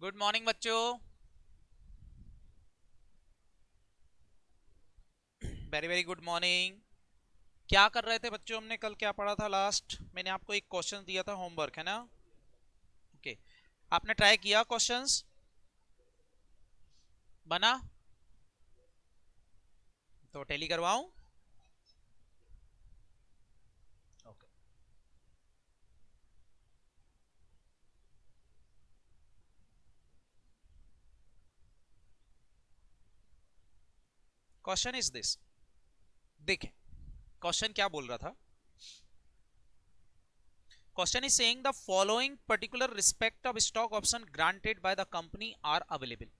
Good morning बच्चों। Very very good morning. क्या कर रहे थे बच्चों? हमने कल क्या पढ़ा था लास्ट? मैंने आपको एक क्वेश्चन दिया था, होमवर्क है ना? ओके, आपने ट्राई किया? क्वेश्चंस बना तो टेली करवाऊं? Okay, question is this. देखें क्वेश्चन क्या बोल रहा था। Question is saying the following particular respect of stock option granted by the company are available.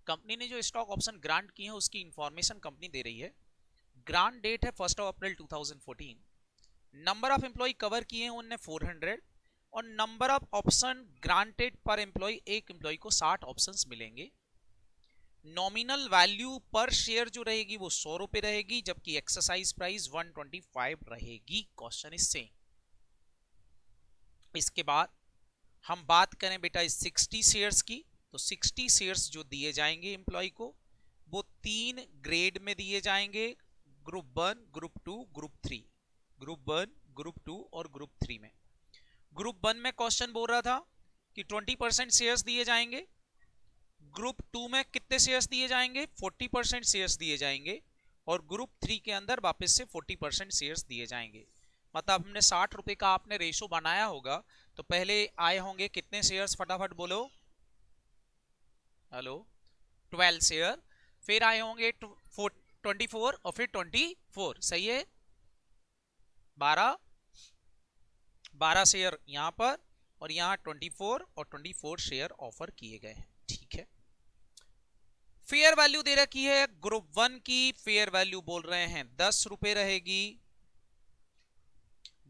Company ने जो स्टॉक ऑप्शन ग्रांट किए हैं उसकी इंफॉर्मेशन कंपनी दे रही है। ग्रांट डेट है 1 अप्रैल 2014। नंबर ऑफ एम्प्लॉय कवर किए हैं उनने 400, और नंबर ऑफ ऑप्शन ग्रांटेड पर एम्प्लॉय, एक एम्प्लॉय को 60 ऑप्शंस मिलेंगे। नॉमिनल वैल्यू पर शेयर जो रहेगी वो 100 रुपए रहेगी, जबकि एक्सरसाइज प्राइस 125 रहेगी। Question is same. इसके बाद हम बात करें बेटा इस 60 शेयर्स की, तो 60 शेयर्स जो दिए जाएंगे एम्प्लॉय को वो 3 ग्रेड में दिए जाएंगे। Group 1, group 2, group 3। Group 1, group 2 और ग्रुप 3 में। ग्रुप 1 में क्वेश्चन बोल रहा था कि 20% शेयर्स दिए जाएंगे। ग्रुप 2 में कितने शेयर्स दिए जाएंगे? 40% शेयर्स दिए जाएंगे। और ग्रुप 3 के अंदर वापस से 40% शेयर्स दिए जाएंगे। मतलब हमने 60 रुपए का आपने रेशो बनाया होगा, तो पहले आए होंगे कितने शेयर्स? फटाफट बोलो। हेलो? 12 शेयर। फिर आए होंगे 24, और फिर 24, सही है। 12 12 शेयर यहां पर, और यहां 24 और 24 शेयर ऑफर किए गए हैं। ठीक है। फेयर वैल्यू दे रखी है। ग्रुप 1 की फेयर वैल्यू बोल रहे हैं 10 रुपए रहेगी,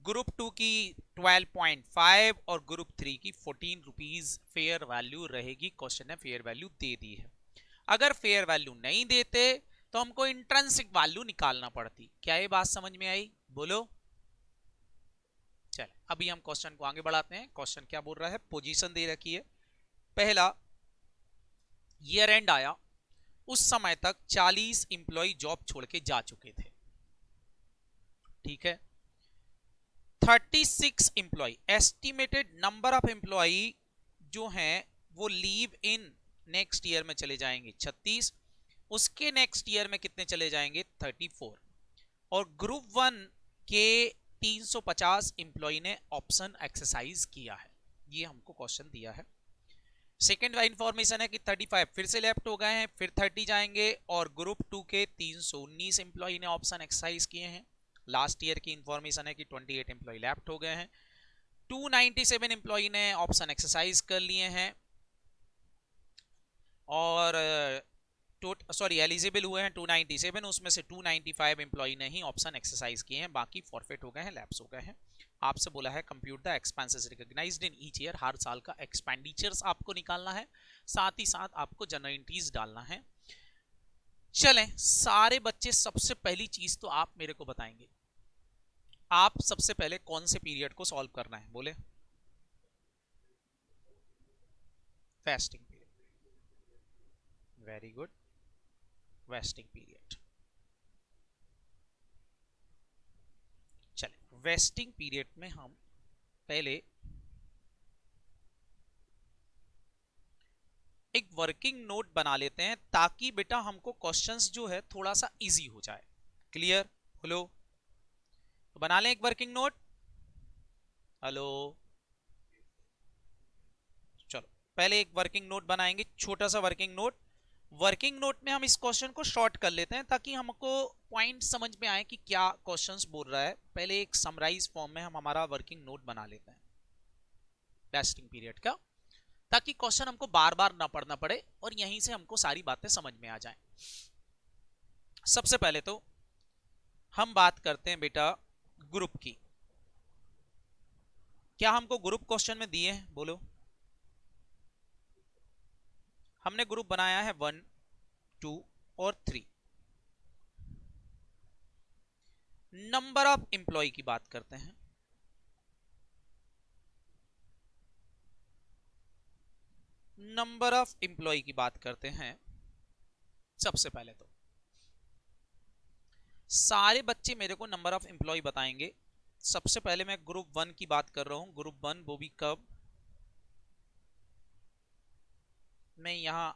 ग्रुप 2 की 12.5 और ग्रुप 3 की 14 रुपीज फेयर वैल्यू रहेगी। क्वेश्चन ने फेयर वैल्यू दे दी है। अगर फेयर वैल्यू नहीं देते तो हमको इंट्रिंसिक वैल्यू निकालना पड़ती। क्या ये बात समझ में आई? बोलो। चल अभी हम क्वेश्चन को आगे बढ़ाते हैं। क्वेश्चन क्या बोल रहा है? पोजीशन दे रखी है। पहला, ईयर एंड आया, उस समय तक 40 इंप्लॉय जॉब छोड़ के जा चुके थे। ठीक है। 36 employee, estimated number of employee जो हैं वो लीव इन नेक्स्ट ईयर में चले जाएंगे 36। उसके नेक्स्ट ईयर में कितने चले जाएंगे? 34। और ग्रुप 1 के 350 इंप्लॉय ने ऑप्शन एक्सरसाइज किया है। ये हमको क्वेश्चन दिया है। सेकेंड इंफॉर्मेशन है कि 35 फिर से लेफ्ट हो गए हैं, फिर 30 जाएंगे, और ग्रुप 2 के 319 इंप्लॉय ने ऑप्शन एक्सरसाइज किए हैं। लास्ट ईयर की इंफॉर्मेशन है कि 28 इंप्लॉय लेफ्ट हो गए हैं। 297 इंप्लॉय ने ऑप्शन एक्सरसाइज कर लिए हैं, और सॉरी एलिजिबल हुए हैं 297, उसमें से 295 इंप्लॉय ने ही ऑप्शन एक्सरसाइज किए हैं, बाकी फॉरफिट हो गए हैं, लैप्स हो गए हैं। आपसे बोला है compute the expenses recognised in each year, हर साल का एक्सपेंडिचर्स आपको निकालना है, साथ ही साथ आपको जनरल एंट्रीज डालना है। चलें सारे बच्चे, सबसे पहली चीज तो आप मेरे को बताएंगे, आप सबसे पहले कौन से पीरियड को सॉल्व करना है? बोले। Fasting period. Very good. Vesting period. चले वेस्टिंग पीरियड में हम पहले एक वर्किंग नोट बना लेते हैं, ताकि बेटा हमको क्वेश्चंस जो है थोड़ा सा इजी हो जाए। क्लियर? हेलो? तो बना लें एक वर्किंग नोट। हेलो? चलो पहले एक वर्किंग नोट बनाएंगे, छोटा सा वर्किंग नोट। वर्किंग नोट में हम इस क्वेश्चन को शॉर्ट कर लेते हैं, ताकि हमको पॉइंट समझ में आए कि क्या क्वेश्चंस बोल रहा है। पहले एक समराइज फॉर्म में हम हमारा वर्किंग नोट बना लेते हैं टेस्टिंग पीरियड का, ताकि क्वेश्चन हमको बार बार ना पढ़ना पड़े और यहीं से हमको सारी बातें समझ में आ जाएं। सबसे पहले तो हम बात करते हैं बेटा ग्रुप की। क्या हमको ग्रुप क्वेश्चन में दिए हैं? बोलो। हमने ग्रुप बनाया है 1, 2 और 3। नंबर ऑफ एम्प्लॉय की बात करते हैं। नंबर ऑफ एम्प्लॉय की बात करते हैं। सबसे पहले तो सारे बच्चे मेरे को नंबर ऑफ एम्प्लॉय बताएंगे। सबसे पहले मैं ग्रुप 1 की बात कर रहा हूं। ग्रुप 1 वो भी कब, मैं यहां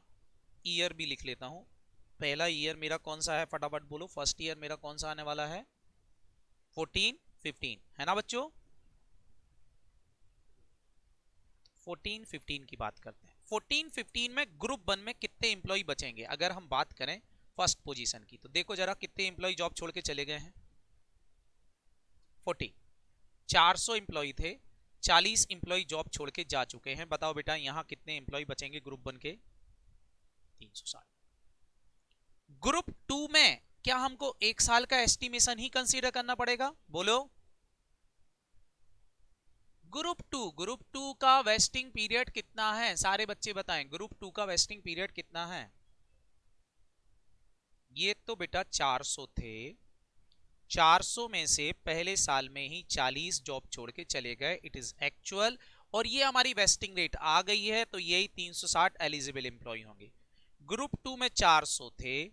ईयर भी लिख लेता हूं। पहला ईयर मेरा कौन सा है, फटाफट बोलो। फर्स्ट ईयर मेरा कौन सा आने वाला है, 14 15 है ना बच्चों। 14 15 की बात करते हैं। 14 15 में ग्रुप 1 में कितने एम्प्लॉय बचेंगे अगर हम बात करें फर्स्ट पोजीशन की, तो देखो जरा कितने एम्प्लॉय जॉब छोड़ के चले गए हैं। 40, 400 एम्प्लॉय थे, 40 एम्प्लॉय जॉब छोड़ के जा चुके हैं। बताओ बेटा यहां कितने एम्प्लॉय बचेंगे ग्रुप 1 के, 360। ग्रुप 2 में क्या हमको एक साल का एस्टिमेशन ही कंसीडर करना पड़ेगा, बोलो। ग्रुप टू का वेस्टिंग पीरियड कितना है, सारे बच्चे बताएं। ग्रुप 2 का वेस्टिंग पीरियड कितना है। ये तो बेटा 400 थे, 400 में से पहले साल में ही 40 जॉब छोड़ के चले गए, इट इज एक्चुअल। और ये हमारी वेस्टिंग रेट आ गई है, तो यही 360 एलिजिबल एम्प्लॉय होंगे। ग्रुप 2 में 400 थे,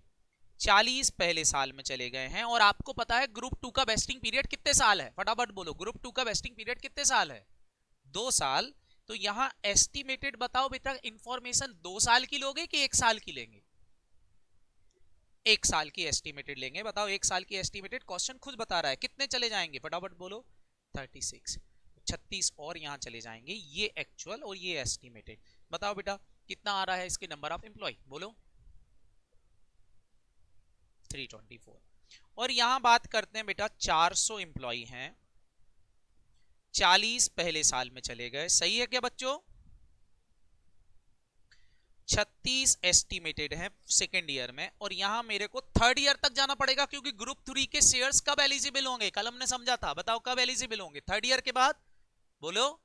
40 पहले साल में चले गए हैं। और आपको पता है ग्रुप 2 का वेस्टिंग पीरियड कितने साल है, फटाफट बोलो। ग्रुप 2 का वेस्टिंग पीरियड कितने साल है, 2 साल। तो यहां एस्टिमेटेड बताओ बेटा, इंफॉर्मेशन 2 साल की लोगे कि 1 साल की लेंगे, 1 साल की एस्टिमेटेड लेंगे। बताओ 1 साल की एस्टिमेटेड, क्वेश्चन खुद बता रहा है कितने चले जाएंगे, फटाफट बोलो। 36, 36 और यहां चले जाएंगे, ये एक्चुअल और ये एस्टिमेटेड। बताओ बेटा कितना आ रहा है इसके नंबर ऑफ एम्प्लॉय, बोलो। 324। और यहां बात करते हैं बेटा 400 एम्प्लॉय हैं, 40 पहले साल में चले गए, सही है क्या बच्चों। 36 एस्टिमेटेड है सेकेंड ईयर में, और यहां मेरे को थर्ड ईयर तक जाना पड़ेगा क्योंकि ग्रुप 3 के शेयर्स कब एलिजिबल होंगे, कल हमने समझा था। बताओ कब एलिजिबल होंगे, थर्ड ईयर के बाद, बोलो।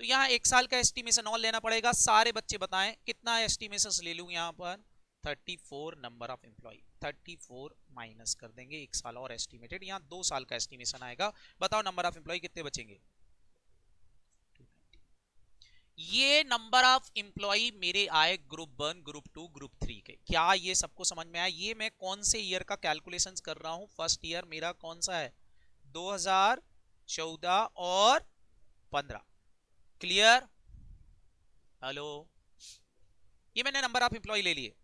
तो यहां 1 साल का एस्टिमेशन और लेना पड़ेगा। सारे बच्चे बताएं कितना एस्टिमेशन ले लूं यहां पर, 34 नंबर ऑफ एम्प्लॉय, 34 माइनस कर देंगे 1 साल और एस्टिमेटेड, यहां 2 साल का एस्टिमेशन आएगा। बताओ नंबर ऑफ एम्प्लॉय कितने बचेंगे। ये नंबर ऑफ एम्प्लॉय मेरे आए ग्रुप 1, ग्रुप 2, ग्रुप 3 के। क्या ये सबको समझ में आया। ये मैं कौन से ईयर का कैलकुलेशंस कर रहा हूं, फर्स्ट ईयर मेरा कौन सा है, 2014 और 15। Clear, hello. ये मैंने नंबर ऑफ एम्प्लॉय ले लिए।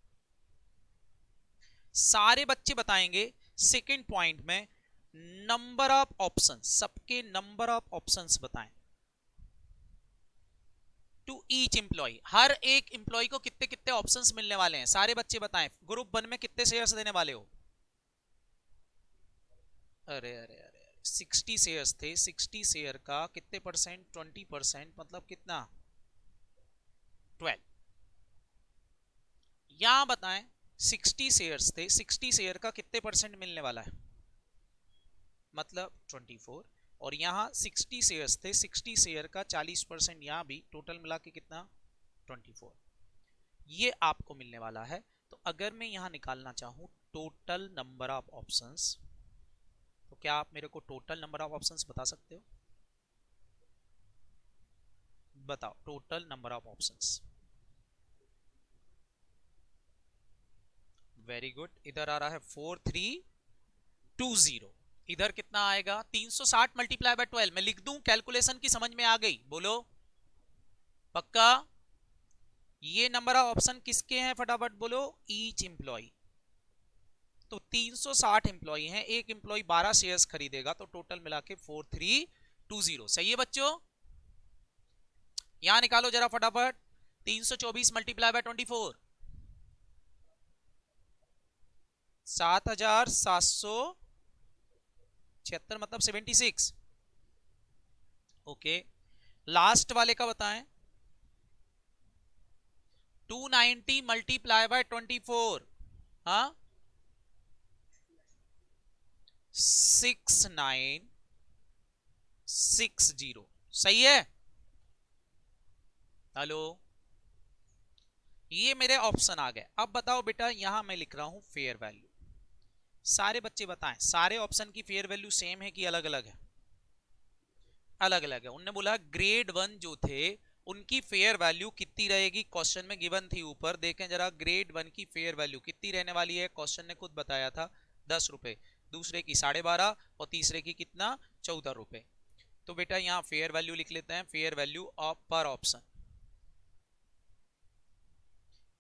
सारे बच्चे बताएंगे सेकंड पॉइंट में नंबर ऑफ ऑप्शंस, सबके नंबर ऑफ ऑप्शंस बताएं टू ईच एम्प्लॉय। हर एक एम्प्लॉय को कितने कितने ऑप्शंस मिलने वाले हैं, सारे बच्चे बताएं। ग्रुप 1 में कितने शेयर्स देने वाले हो, अरे अरे अरे 60 शेयर्स थे, 60 शेयर का कितने परसेंट, 20%, मतलब कितना, 12। यहां बताएं 60 शेयर्स थे, 60 शेयर का कितने परसेंट मिलने वाला है, मतलब 24। और यहां 60 शेयर्स थे, 60 शेयर का 40%, यहां भी टोटल मिला के कितना, 24। ये आपको मिलने वाला है। तो अगर मैं यहां निकालना चाहूं टोटल नंबर ऑफ ऑप्शंस, तो क्या आप मेरे को टोटल नंबर ऑफ ऑप्शंस बता सकते हो, बताओ total number of options. Very good, इधर आ रहा है 4320, इधर कितना आएगा 360 मल्टीप्लाई बाय 12। मैं लिख दूं, कैलकुलेशन की समझ में आ गई, बोलो पक्का। ये नंबर ऑफ ऑप्शन किसके हैं, फटाफट बोलो, ईच एम्प्लॉय। तो 360 एम्प्लॉय हैं, एक एम्प्लॉय 12 शेयर्स खरीदेगा, तो टोटल मिला के 4320। सही है बच्चों। यहां निकालो जरा फटाफट, 324 मल्टीप्लाई बाय 24, 7776, मतलब 76। ओके, लास्ट वाले का बताएं, 290 मल्टीप्लाई बाय 24, हाँ 6960। सही है, हेलो। ये मेरे ऑप्शन आ गए। अब बताओ बेटा, यहां मैं लिख रहा हूं फेयर वैल्यू। सारे बच्चे बताएं सारे ऑप्शन की फेयर वैल्यू सेम है कि अलग अलग है, अलग अलग है। उन्होंने बोला ग्रेड 1 जो थे उनकी फेयर वैल्यू कितनी रहेगी, क्वेश्चन में गिवन थी ऊपर, देखें जरा, ग्रेड 1 की फेयर वैल्यू कितनी रहने वाली है, क्वेश्चन ने खुद बताया था 10 रुपए, दूसरे की 12.5 और तीसरे की कितना 14 रुपए। तो बेटा यहाँ फेयर वैल्यू लिख लेते हैं, फेयर वैल्यू ऑफ पर ऑप्शन।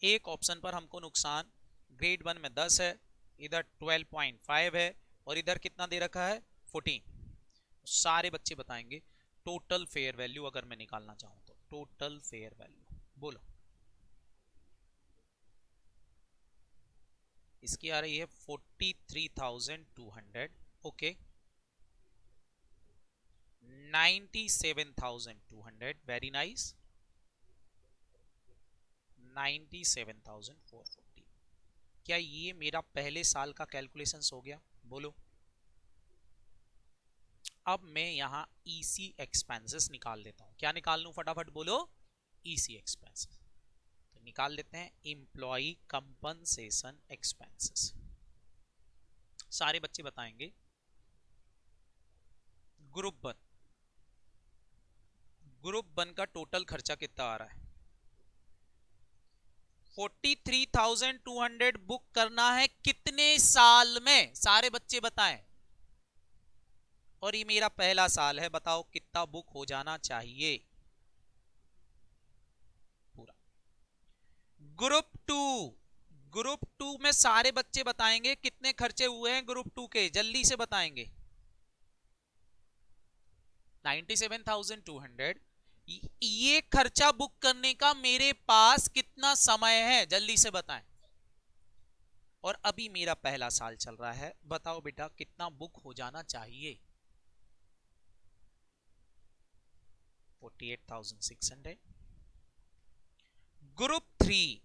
एक ऑप्शन पर हमको नुकसान ग्रेड 1 में 10 है, इधर 12.5 है और इधर कितना दे रखा है 14। सारे बच्चे बताएंगे टोटल फेयर वैल्यू अगर मैं निकालना चाहूं तो, टोटल फेयर वैल्यू बोलो। इसकी आ रही है 43,200, ओके, 97,200, वेरी नाइस, 97,440। क्या ये मेरा पहले साल का कैलकुलेशन हो गया, बोलो। अब मैं यहां ईसी एक्सपेंसेस निकाल देता हूं, क्या निकाल लूं फटाफट बोलो, ईसी एक्सपेंसेस। तो निकाल लेते हैं एम्प्लॉय कंपनसेशन एक्सपेंसेस। सारे बच्चे बताएंगे ग्रुप 1, ग्रुप 1 का टोटल खर्चा कितना आ रहा है, 43,200 बुक करना है कितने साल में, सारे बच्चे बताएं। और ये मेरा पहला साल है, बताओ कितना बुक हो जाना चाहिए पूरा। ग्रुप 2, ग्रुप 2 में सारे बच्चे बताएंगे कितने खर्चे हुए हैं ग्रुप 2 के, जल्दी से बताएंगे। 97,200, ये खर्चा बुक करने का मेरे पास कितना समय है, जल्दी से बताएं। और अभी मेरा पहला साल चल रहा है, बताओ बेटा कितना बुक हो जाना चाहिए, 48,600। ग्रुप 3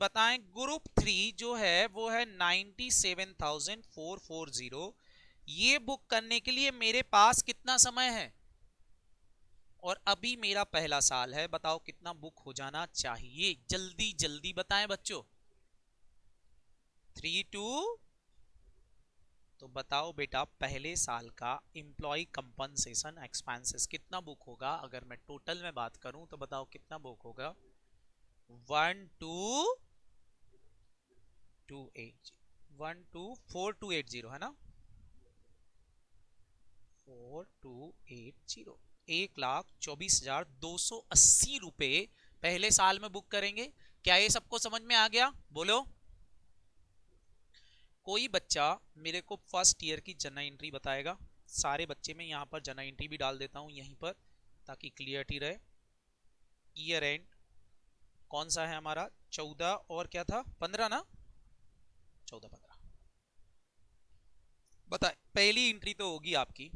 बताएं, ग्रुप 3 जो है वो है 97,440, ये बुक करने के लिए मेरे पास कितना समय है, और अभी मेरा पहला साल है, बताओ कितना बुक हो जाना चाहिए, जल्दी जल्दी बताएं बच्चों। 3 2, तो बताओ बेटा पहले साल का एम्प्लॉय कंपनसेशन एक्सपेंसेस कितना बुक होगा, अगर मैं टोटल में बात करूं तो बताओ कितना बुक होगा, 4280 है ना, 4280, 1,24,280 रुपए पहले साल में बुक करेंगे। क्या ये सबको समझ में आ गया, बोलो। कोई बच्चा मेरे को फर्स्ट ईयर की जर्नल एंट्री बताएगा, सारे बच्चे मैं यहाँ पर जर्नल एंट्री भी डाल देता हूँ यहीं पर ताकि क्लियरिटी रहे। ईयर एंड कौन सा है हमारा, 14 और क्या था 15 ना, 14-15 बताए। पहली एंट्री तो होगी आपकी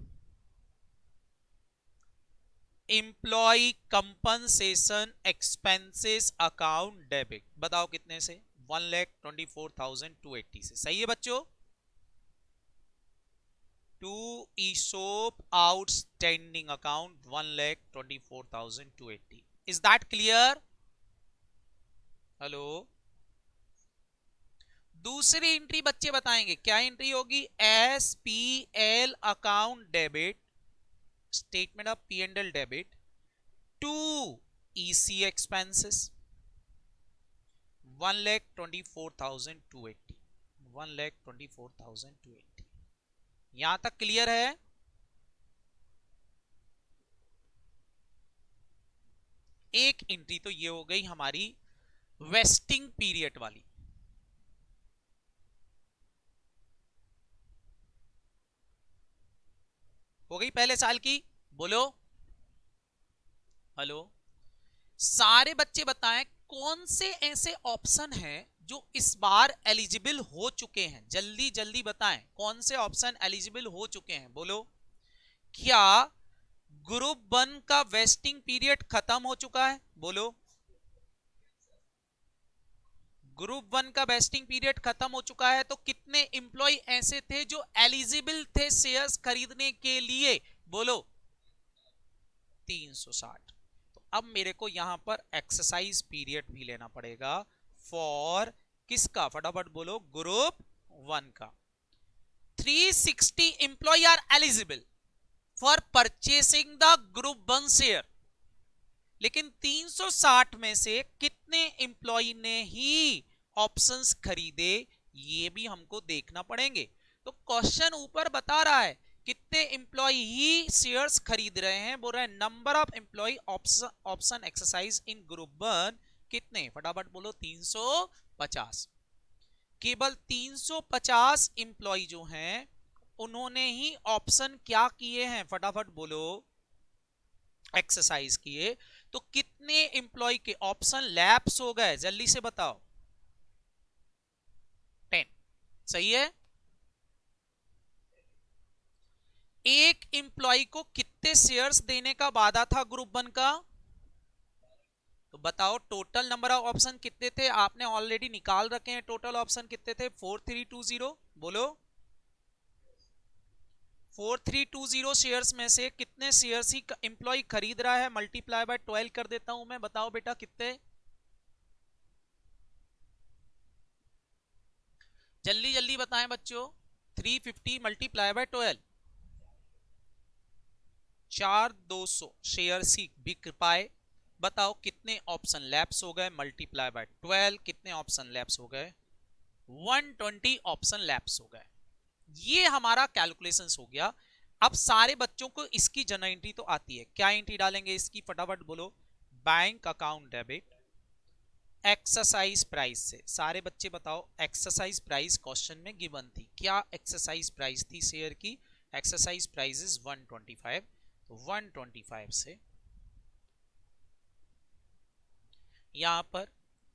employee compensation expenses account debit, बताओ कितने से, 1,24,280 से, सही है बच्चों। To ESOP outstanding account 1,24,280, is that clear, hello. दूसरी एंट्री बच्चे बताएंगे क्या एंट्री होगी, SPL account debit, statement of P&L debit to EC expenses 1,24,280, 1,24,280, यहां तक क्लियर है। एक एंट्री तो ये हो गई हमारी वेस्टिंग पीरियड वाली, हो गई पहले साल की, बोलो हेलो। सारे बच्चे बताएं कौन से ऐसे ऑप्शन हैं जो इस बार एलिजिबल हो चुके हैं, जल्दी जल्दी बताएं कौन से ऑप्शन एलिजिबल हो चुके हैं, बोलो। क्या ग्रुप 1 का वेस्टिंग पीरियड खत्म हो चुका है, बोलो। ग्रुप 1 का वेस्टिंग पीरियड खत्म हो चुका है, तो कितने एम्प्लॉय ऐसे थे जो एलिजिबल थे शेयर्स खरीदने के लिए, बोलो 360। तो अब मेरे को यहां पर एक्सरसाइज पीरियड भी लेना पड़ेगा फॉर किसका, फटाफट बोलो, ग्रुप 1 का। 360 employee are eligible for purchasing the group 1 share, लेकिन 360 में से कितने एम्प्लॉय ने ही ऑप्शंस खरीदे, ये भी हमको देखना पड़ेंगे। तो क्वेश्चन ऊपर बता रहा है कितने एम्प्लॉय ही शेयर्स खरीद रहे हैं, बोल रहे हैं number of employee option exercise in group 1 कितने, फटाफट बोलो 350। केवल 350 एम्प्लॉय जो हैं उन्होंने ही ऑप्शन क्या किए हैं, फटाफट बोलो, एक्सरसाइज किए। तो कितने एम्प्लॉय के ऑप्शन लैप्स हो गए, जल्दी से बताओ। 10। सही है। एक एम्प्लॉय को कितने शेयर्स देने का वादा था ग्रुप 1 का, तो बताओ टोटल नंबर ऑफ ऑप्शन कितने थे, आपने ऑलरेडी निकाल रखे हैं। टोटल ऑप्शन कितने थे, 4320, बोलो। 4320 शेयर्स में से कितने शेयर्स ही एम्प्लॉय खरीद रहा है, मल्टीप्लाई बाय 12 कर देता हूं मैं, बताओ बेटा कितने, जल्दी जल्दी बताएं बच्चों। 350 मल्टीप्लाई बाय 12, 4200 शेयर्स ही बिक पाए। बताओ कितने ऑप्शन लैप्स हो गए, मल्टीप्लाई बाय 12, कितने ऑप्शन लैप्स हो गए, 120 ऑप्शन लैप्स हो गए। ये हमारा कैलकुलेशंस हो गया। अब सारे बच्चों को इसकी जर्नल एंट्री तो आती है, क्या एंट्री डालेंगे इसकी, फटाफट बोलो। Bank account debit exercise price से, सारे बच्चे बताओ एक्सरसाइज प्राइस क्वेश्चन में गिवन थी, क्या एक्सरसाइज प्राइस थी शेयर की, एक्सरसाइज प्राइस इज 125। तो 125 से यहां पर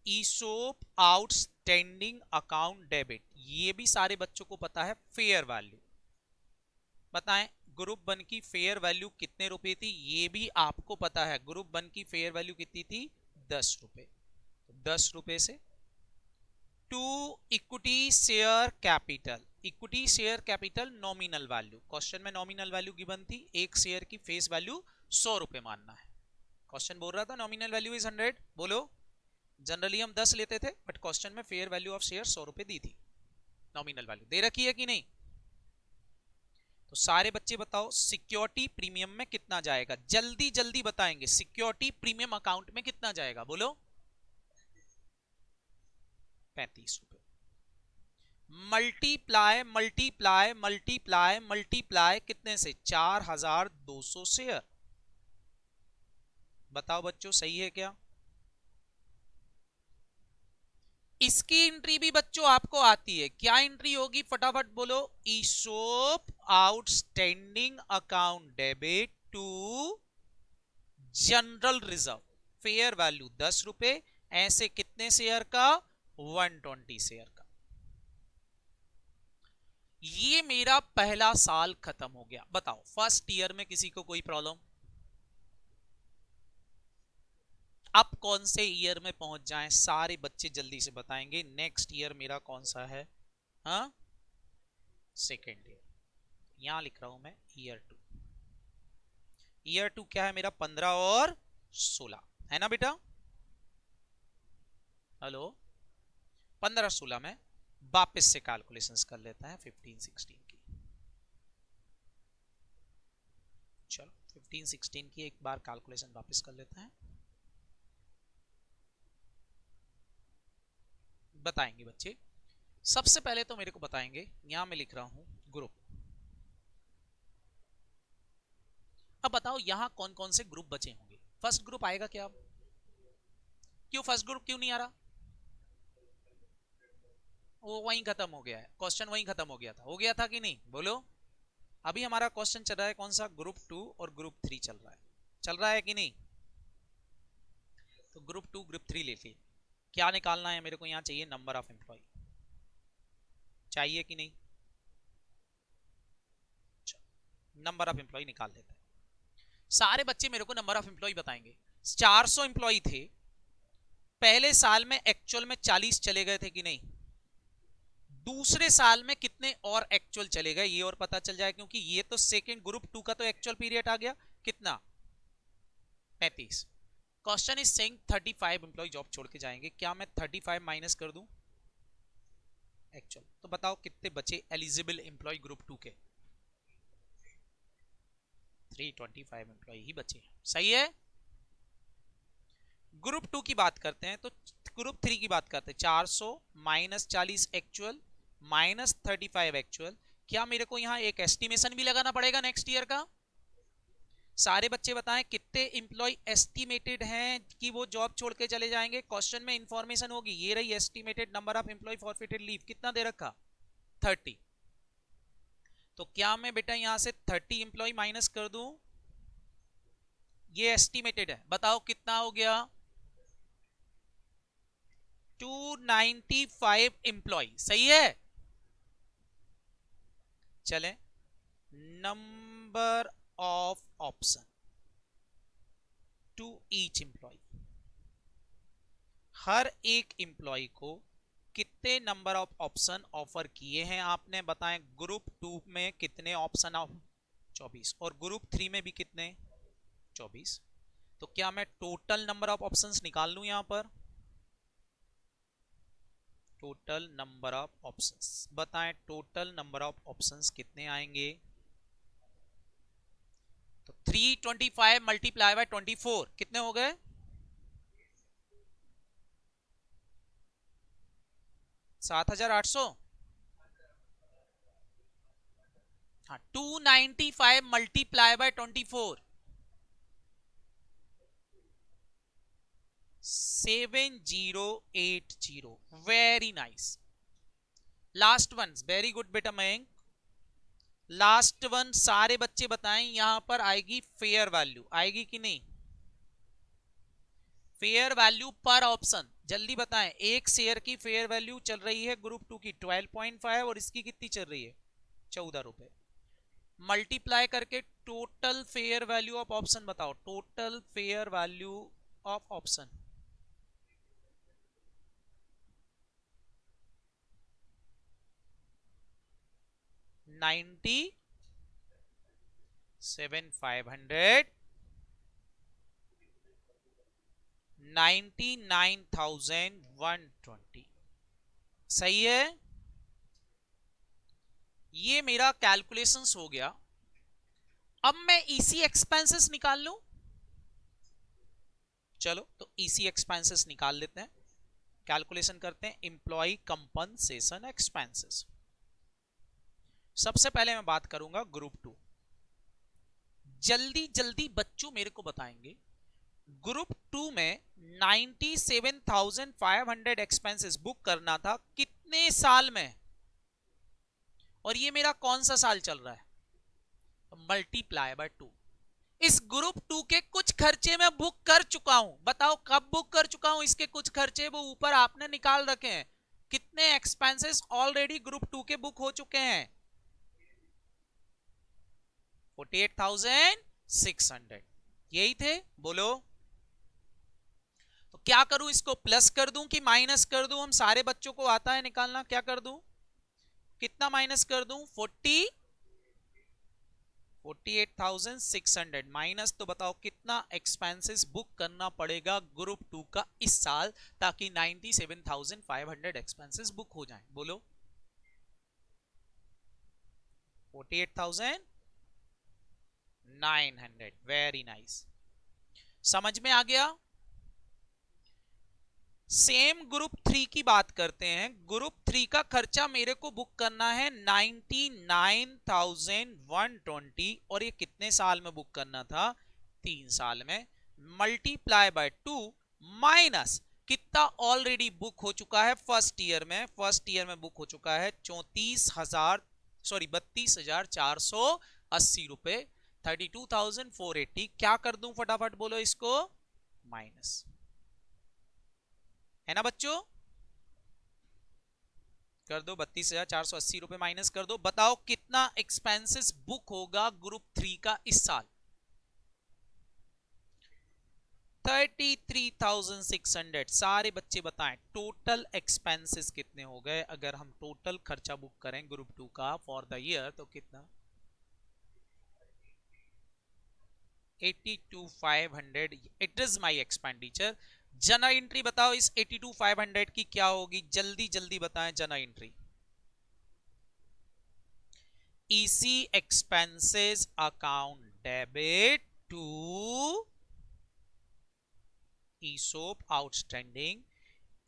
ईसोप आउटस्टैंडिंग अकाउंट डेबिट, ये भी सारे बच्चों को पता है, फेयर वैल्यू बताएं। ग्रुप 1 की फेयर वैल्यू कितने रुपए थी, ये भी आपको पता है, ग्रुप 1 की फेयर वैल्यू कितनी थी, 10 रुपए। तो 10 रुपए से to equity share capital, equity share capital nominal value, question में नॉमिनल वैल्यू गिवन थी, एक शेयर की फेस वैल्यू 100 रुपए मानना है। क्वेश्चन बोल रहा था नॉमिनल वैल्यू इज 100, बोलो। जनरली हम 10 लेते थे, बट क्वेश्चन में फेयर वैल्यू ऑफ शेयर 100 रुपए दी थी, नॉमिनल वैल्यू दे रखी है कि नहीं। तो सारे बच्चे बताओ सिक्योरिटी प्रीमियम में कितना जाएगा, जल्दी जल्दी बताएंगे, सिक्योरिटी प्रीमियम अकाउंट में कितना जाएगा, बोलो। 35 रुपए। मल्टीप्लाई मल्टीप्लाई मल्टीप्लाई मल्टीप्लाई कितने से, 4200 शेयर। बताओ बच्चों सही है क्या। इसकी एंट्री भी बच्चों आपको आती है, क्या एंट्री होगी, फटाफट बोलो। ESOP outstanding account debit to general reserve, fair value 10 रुपए, ऐसे कितने शेयर का, 120 शेयर का। ये मेरा पहला साल खत्म हो गया। बताओ फर्स्ट ईयर में किसी को कोई प्रॉब्लम, अब कौन से ईयर में पहुंच जाएं, सारे बच्चे जल्दी से बताएंगे। नेक्स्ट ईयर मेरा कौन सा है, हाँ सेकेंड ईयर, यहां लिख रहा हूं मैं ईयर 2। ईयर 2 क्या है मेरा, 15 और 16 है ना बेटा, हेलो। 15-16 में वापस से कैलकुलेशंस कर लेते हैं 15-16 की, चलो 15-16 की एक बार कैलकुलेशन वापस कर लेते हैं, बताएंगे बच्चे। सबसे पहले तो मेरे को बताएंगे, यहां मैं लिख रहा हूं ग्रुप। अब बताओ यहां कौन कौन से ग्रुप बचे होंगे, फर्स्ट ग्रुप आएगा क्या, क्यों फर्स्ट ग्रुप क्यों नहीं आ रहा, वो वहीं खत्म हो गया है, क्वेश्चन वहीं खत्म हो गया था, हो गया था कि नहीं, बोलो। अभी हमारा क्वेश्चन चल रहा है कौन सा, ग्रुप 2 और ग्रुप 3 चल रहा है, चल रहा है कि नहीं। तो ग्रुप 2 ग्रुप 3 ले लिए, क्या निकालना है मेरे को, यहां चाहिए नंबर ऑफ एम्प्लॉय, चाहिए कि नहीं, नंबर ऑफ एम्प्लॉय निकाल लेते हैं। सारे बच्चे मेरे को नंबर ऑफ एम्प्लॉय बताएंगे। 400 एम्प्लॉय थे पहले साल में, एक्चुअल में 40 चले गए थे कि नहीं, दूसरे साल में कितने और एक्चुअल चले गए ये और पता चल जाए, क्योंकि ये तो सेकंड ग्रुप 2 का तो एक्चुअल पीरियड आ गया, कितना 35। Question is saying 35 employee job छोड़ के जाएंगे, क्या मैं 35 माइनस कर दूं एक्चुअल, तो बताओ कितने बचे एलिजिबल एम्प्लॉय ग्रुप 2 के, 325 एम्प्लॉय ही बचे हैं, सही है। ग्रुप 2 की बात करते हैं तो ग्रुप 3 की बात करते हैं। 400 माइनस 40 एक्चुअल माइनस 35 एक्चुअल। क्या मेरे को यहां एक एस्टिमेशन भी लगाना पड़ेगा नेक्स्ट ईयर का? सारे बच्चे बताएं कितने इंप्लॉय एस्टिमेटेड हैं कि वो जॉब छोड़ के चले जाएंगे। क्वेश्चन में इंफॉर्मेशन होगी, ये रही estimated number of employee forfeited leave, कितना दे रखा? 30। तो क्या मैं बेटा यहां से 30 इंप्लॉय माइनस कर दूं? ये एस्टिमेटेड है, बताओ कितना हो गया? 295 इंप्लॉय, सही है। चले, number of option to each employee, हर एक एम्प्लॉय को कितने नंबर ऑफ ऑप्शन ऑफर किए हैं आपने, बताएं। ग्रुप 2 में कितने ऑप्शन ऑफ 24 और ग्रुप 3 में भी कितने 24। तो क्या मैं टोटल नंबर ऑफ ऑप्शंस निकाल लूं यहां पर? टोटल नंबर ऑफ ऑप्शंस बताएं, टोटल नंबर ऑफ ऑप्शंस कितने आएंगे? तो 325 मल्टीप्लाई बाय 24 कितने हो गए? 7800। हाँ, 295 multiply by 24 7080। Very nice. Last one, very good बेटा मयंक। लास्ट वन सारे बच्चे बताएं, यहां पर आएगी फेयर वैल्यू, आएगी कि नहीं? फेयर वैल्यू पर ऑप्शन जल्दी बताएं। एक शेयर की फेयर वैल्यू चल रही है ग्रुप 2 की 12.5 और इसकी कितनी चल रही है? 14 रुपए। मल्टीप्लाई करके total fair value of option बताओ, total fair value of option. Ninety 7,500 99,120। सही है। ये मेरा कैलकुलेशंस हो गया। अब मैं ईसी एक्सपेंसेस निकाल लूं। चलो तो ईसी एक्सपेंसेस निकाल लेते हैं, कैलकुलेशन करते हैं। Employ compensation expenses. सबसे पहले मैं बात करूंगा ग्रुप 2। जल्दी जल्दी बच्चों मेरे को बताएंगे, ग्रुप 2 में 97,500 एक्सपेंसेस बुक करना था कितने साल में? और ये मेरा कौन सा साल चल रहा है? Multiply by 2। इस ग्रुप 2 के कुछ खर्चे मैं बुक कर चुका हूं, बताओ कब बुक कर चुका हूं इसके कुछ खर्चे, वो ऊपर आपने निकाल रखे हैं। कितने एक्सपेंसेस ऑलरेडी ग्रुप 2 के बुक हो चुके हैं? 48,600। यही थे, बोलो। तो क्या करूं, इसको प्लस कर दूं कि माइनस कर दूं? हम सारे बच्चों को आता है निकालना, क्या कर दूं? कितना माइनस कर दूं? 48,600 माइनस, तो बताओ कितना एक्सपेंसेस बुक करना पड़ेगा ग्रुप 2 का इस साल, ताकि 97,500 एक्सपेंसेस बुक हो जाएं, बोलो। 48,900। वेरी नाइस, समझ में आ गया। सेम ग्रुप 3 की बात करते हैं। ग्रुप 3 का खर्चा मेरे को बुक करना है 99,120 और ये कितने साल में बुक करना था? 3 साल में। मल्टीप्लाई बाय 2 माइनस कितना ऑलरेडी बुक हो चुका है फर्स्ट ईयर में? फर्स्ट ईयर में बुक हो चुका है 32,480 रुपए, 32,480। क्या कर दूं फटाफट बोलो इसको, माइनस, है ना बच्चों? कर दो, 32,480 रुपए माइनस कर दो। बताओ कितना एक्सपेंसेस बुक होगा ग्रुप 3 का इस साल? 33,600। सारे बच्चे बताएं टोटल एक्सपेंसेस कितने हो गए अगर हम टोटल खर्चा बुक करें ग्रुप 2 का फॉर द ईयर, तो कितना? 82,500। It is my expenditure. जना एंट्री बताओ इस 82,500 की क्या होगी, जल्दी जल्दी बताएं जना entry. EC expenses account debit to ESOP outstanding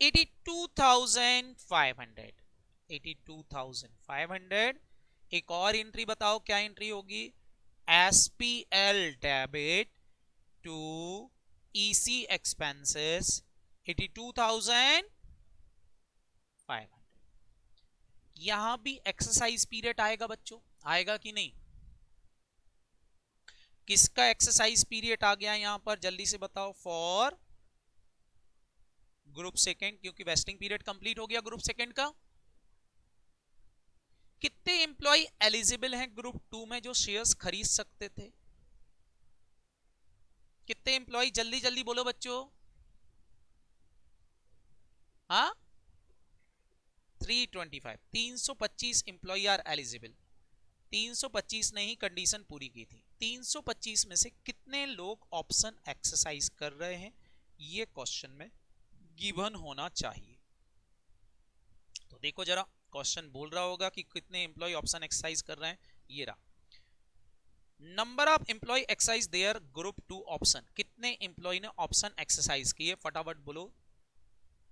82,500, 82,500। एक और एंट्री बताओ, क्या एंट्री होगी? SPL debit to EC expenses 82,500। यहां भी एक्सरसाइज पीरियड आएगा बच्चों, आएगा कि नहीं? किसका एक्सरसाइज पीरियड आ गया यहां पर, जल्दी से बताओ। फॉर ग्रुप सेकंड, क्योंकि वेस्टिंग पीरियड कंप्लीट हो गया ग्रुप सेकंड का। कितने एम्प्लॉय एलिजिबल हैं ग्रुप टू में जो शेयर्स खरीद सकते थे? कितने एम्प्लॉय, जल्दी जल्दी बोलो बच्चों। हाँ, 325, 325 एम्प्लॉय आर एलिजिबल। 325 ने ही कंडीशन पूरी की थी। 325 में से कितने लोग ऑप्शन एक्सरसाइज कर रहे हैं, ये क्वेश्चन में गिवन होना चाहिए। तो देखो जरा, क्वेश्चन बोल रहा होगा कि कितने एम्प्लॉय ऑप्शन एक्सरसाइज कर रहे हैं। ये रहा, number of employee exercise there group two option. कितने एम्प्लॉय ने ऑप्शन एक्सरसाइज किए, फटाफट बोलो।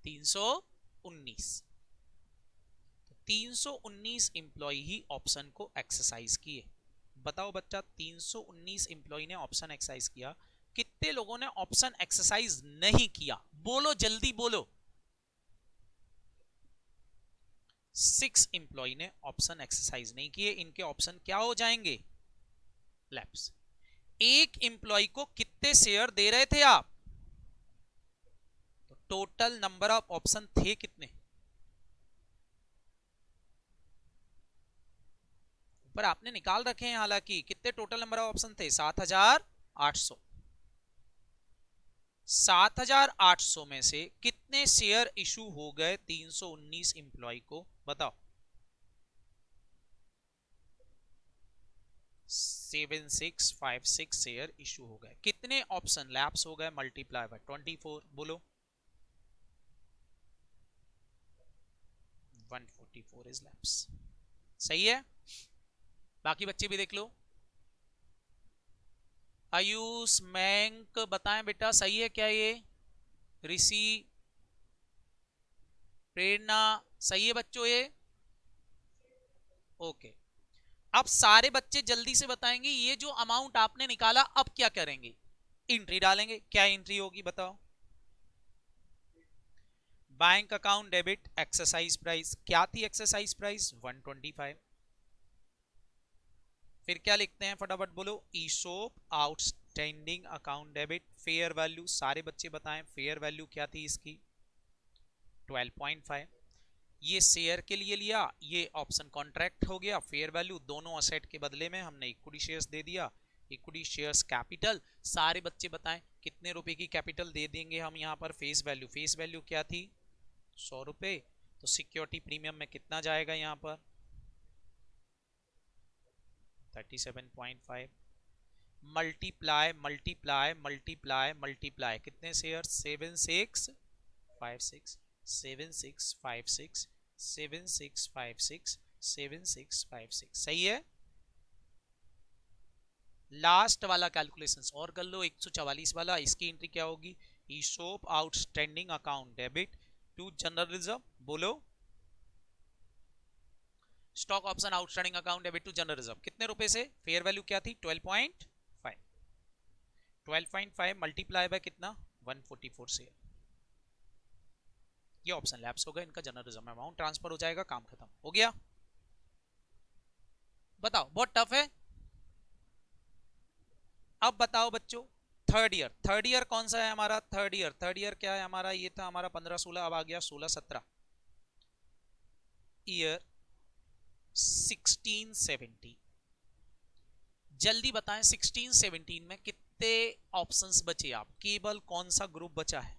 319। 319 एम्प्लॉय ही ऑप्शन को एक्सरसाइज किए। बताओ बच्चा, 319 एम्प्लॉय ने ऑप्शन एक्सरसाइज किया, कितने लोगों ने ऑप्शन एक्सरसाइज नहीं किया? बोलो जल्दी बोलो। 6 एम्प्लॉय ने ऑप्शन एक्सरसाइज नहीं किए, इनके ऑप्शन क्या हो जाएंगे? लैप्स। एक एम्प्लॉय को कितने शेयर दे रहे थे आप? तो टोटल नंबर ऑफ ऑप्शन थे कितने? पर आपने निकाल रखे हैं, हालांकि कितने टोटल नंबर ऑफ ऑप्शन थे? 7,800। 7,800 में से कितने शेयर इशू हो गए 319 एम्प्लॉय को, बताओ। 7656 शेयर इशू हो गए। कितने ऑप्शन लैप्स हो गए? मल्टीप्लाई बाय 24, बोलो। 144 इज लैप्स। सही है, बाकी बच्चे भी देख लो। आयुष, मैंक, बताएं बेटा सही है क्या ये? ऋषि, प्रेरणा, सही है बच्चों ये? ओके। अब सारे बच्चे जल्दी से बताएंगे, ये जो अमाउंट आपने निकाला अब क्या करेंगे? एंट्री डालेंगे। क्या एंट्री होगी बताओ? Bank account debit exercise price. क्या थी एक्सरसाइज प्राइस? 125। फिर क्या लिखते हैं, फटाफट बोलो। ESOP outstanding account debit fair value. सारे बच्चे बताएं फेयर वैल्यू क्या थी इसकी? 12.5। ये शेयर के लिए लिया, ये ऑप्शन कॉन्ट्रैक्ट हो गया। फेयर वैल्यू दोनों असेट के बदले में हमने इक्विटी शेयर्स दे दिया। Equity shares capital. सारे बच्चे बताएं कितने रुपए की कैपिटल दे देंगे हम यहाँ पर? फेस वैल्यू, फेस वैल्यू क्या थी? 100 रुपए। तो सिक्योरिटी प्रीमियम में कितना जाएगा यहाँ पर? 37.5। मल्टीप्लाई मल्टीप्लाई मल्टीप्लाई मल्टीप्लाई, कितने शेयर? 7656, 7656, 7656, 7656। सही है। लास्ट वाला कैलकुलेशंस और कर लो, 144 वाला। इसकी एंट्री क्या होगी? ESOP outstanding account debit to general reserve, बोलो। Stock option outstanding account debit to general reserve, कितने रुपए से? फेयर वैल्यू क्या थी? 12.5। 12.5 मल्टीप्लाई बाय कितना? 144 से। ये ऑप्शन लैप्स होगा, इनका जनरल रिजर्व में अमाउंट ट्रांसफर हो जाएगा, काम खत्म हो गया। बताओ, बहुत टफ है। अब बताओ बच्चों, थर्ड ईयर। थर्ड ईयर कौन सा है हमारा? थर्ड ईयर, थर्ड ईयर क्या है हमारा? ये था हमारा 15-16, अब आ गया 16-17। ईयर 16-17। जल्दी बताएं, 16-17 में कितने ऑप्शंस बचे? आप केवल कौन सा ग्रुप बचा है?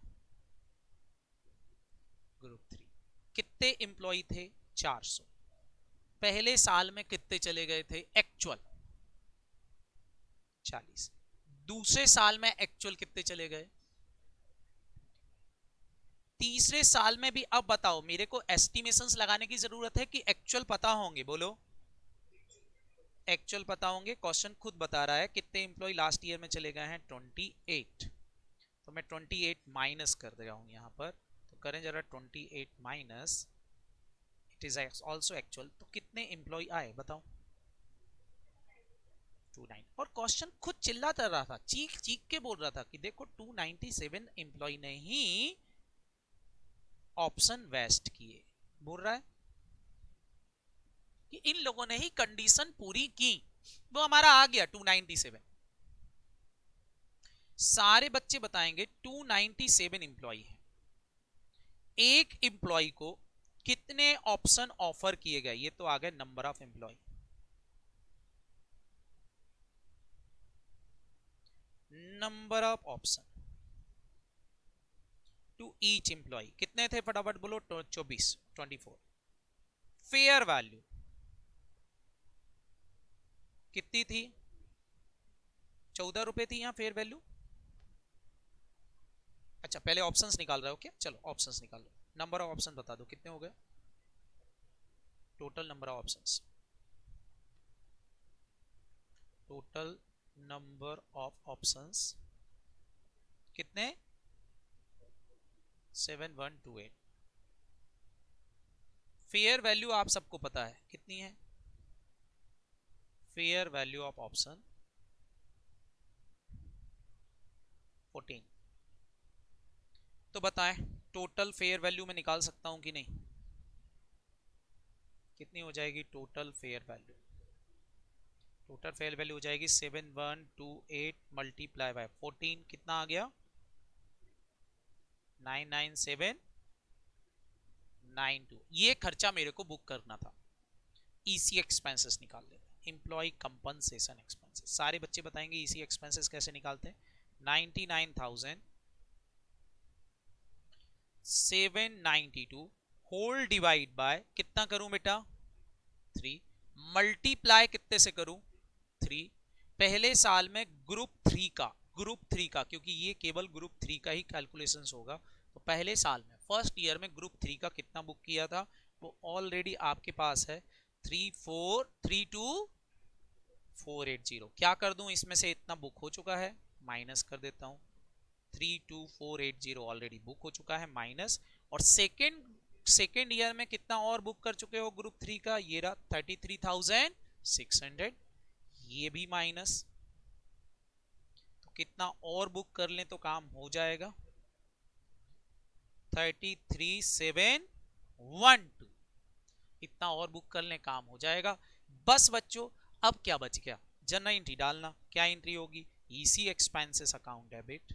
ग्रुप 3। कितने एम्प्लॉय थे? 400। पहले साल में कितने चले गए थे एक्चुअल? 40। दूसरे साल में एक्चुअल कितने चले गए? तीसरे साल में भी। अब बताओ, मेरे को एस्टिमेशंस लगाने की जरूरत है कि एक्चुअल पता होंगे? बोलो, एक्चुअल पता होंगे। क्वेश्चन खुद बता रहा है कितने एम्प्लॉय लास्ट ईयर में चले गए हैं? 28। तो मैं 28 माइनस कर दे रहा हूं यहां पर, तो करें जरा 28 minus, it is also actual, तो कितने एम्प्लॉय आए बताओ? 29। और क्वेश्चन खुद चिल्लाता रहा था, चीख चीख के बोल रहा था कि देखो 297 एम्प्लॉय ने ही ऑप्शन वेस्ट किए, बोल रहा है कि इन लोगों ने ही कंडीशन पूरी की, वो हमारा आ गया 297। सारे बच्चे बताएंगे 297 एम्प्लॉय है, एक एम्प्लॉय को कितने ऑप्शन ऑफर किए गए, ये तो आ गए number of employee. Number of option to each employee कितने थे, फटाफट बोलो? 24, 24। फेयर वैल्यू कितनी थी? 14 रुपए थी यहां फेयर वैल्यू। अच्छा पहले ऑप्शंस निकाल रहे हो क्या? चलो ऑप्शंस निकाल लो, नंबर ऑफ ऑप्शन बता दो कितने हो गए, total number of options, total number of options कितने? 7128। फेयर वैल्यू आप सबको पता है कितनी है, फेयर वैल्यू ऑफ ऑप्शन 14। तो बताएं टोटल फेयर वैल्यू में निकाल सकता हूं कि नहीं? कितनी हो जाएगी total fair value? Total fair value हो जाएगी 7128 मल्टीप्लाई बाय 14, कितना आ गया? 99792। ये खर्चा मेरे को बुक करना था, ईसी एक्सपेंसेस निकाल लेते हैं, एम्प्लॉय कंपनसेशन एक्सपेंसेस। सारे बच्चे बताएंगे ईसी एक्सपेंसेस कैसे निकालते हैं। 99,792 होल डिवाइड बाय कितना करूं बेटा? 3। मल्टीप्लाई कितने से करूं? 3। पहले साल में ग्रुप 3 का क्योंकि ये केवल ग्रुप 3 का ही कैलकुलेशंस होगा, तो पहले साल में फर्स्ट ईयर में ग्रुप 3 का कितना बुक किया था वो ऑलरेडी आपके पास है, 3432480। क्या कर दूं इसमें से? इतना बुक हो चुका है, माइनस कर देता हूं, 32480 ऑलरेडी बुक हो चुका है माइनस। और सेकेंड ईयर में कितना और बुक कर चुके हो ग्रुप 3 का? ये रहा 33,600, ये भी माइनस। तो कितना और बुक कर लें तो काम हो जाएगा? 33,712, इतना और बुक कर लें काम हो जाएगा। बस बच्चों अब क्या बच गया? जनरल एंट्री डालना। क्या एंट्री होगी? ईसी एक्सपेंसेस अकाउंट डेबिट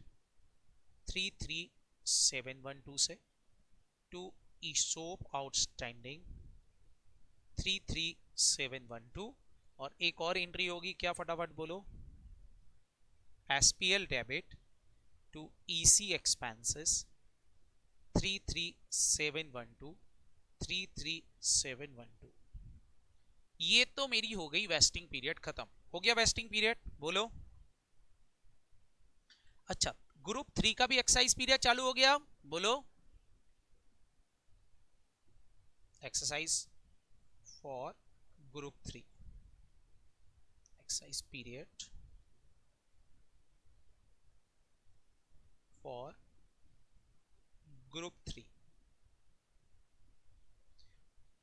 33,712 से टू ईसोप आउटस्टैंडिंग 33,712, और एक और एंट्री होगी क्या, फटाफट बोलो? SPL debit to EC expenses 33,712 33,712। ये तो मेरी हो गई वेस्टिंग पीरियड खत्म। हो गया वेस्टिंग पीरियड, बोलो। अच्छा ग्रुप 3 का भी एक्सरसाइज पीरियड चालू हो गया, बोलो। Exercise for group 3, exercise period for group 3।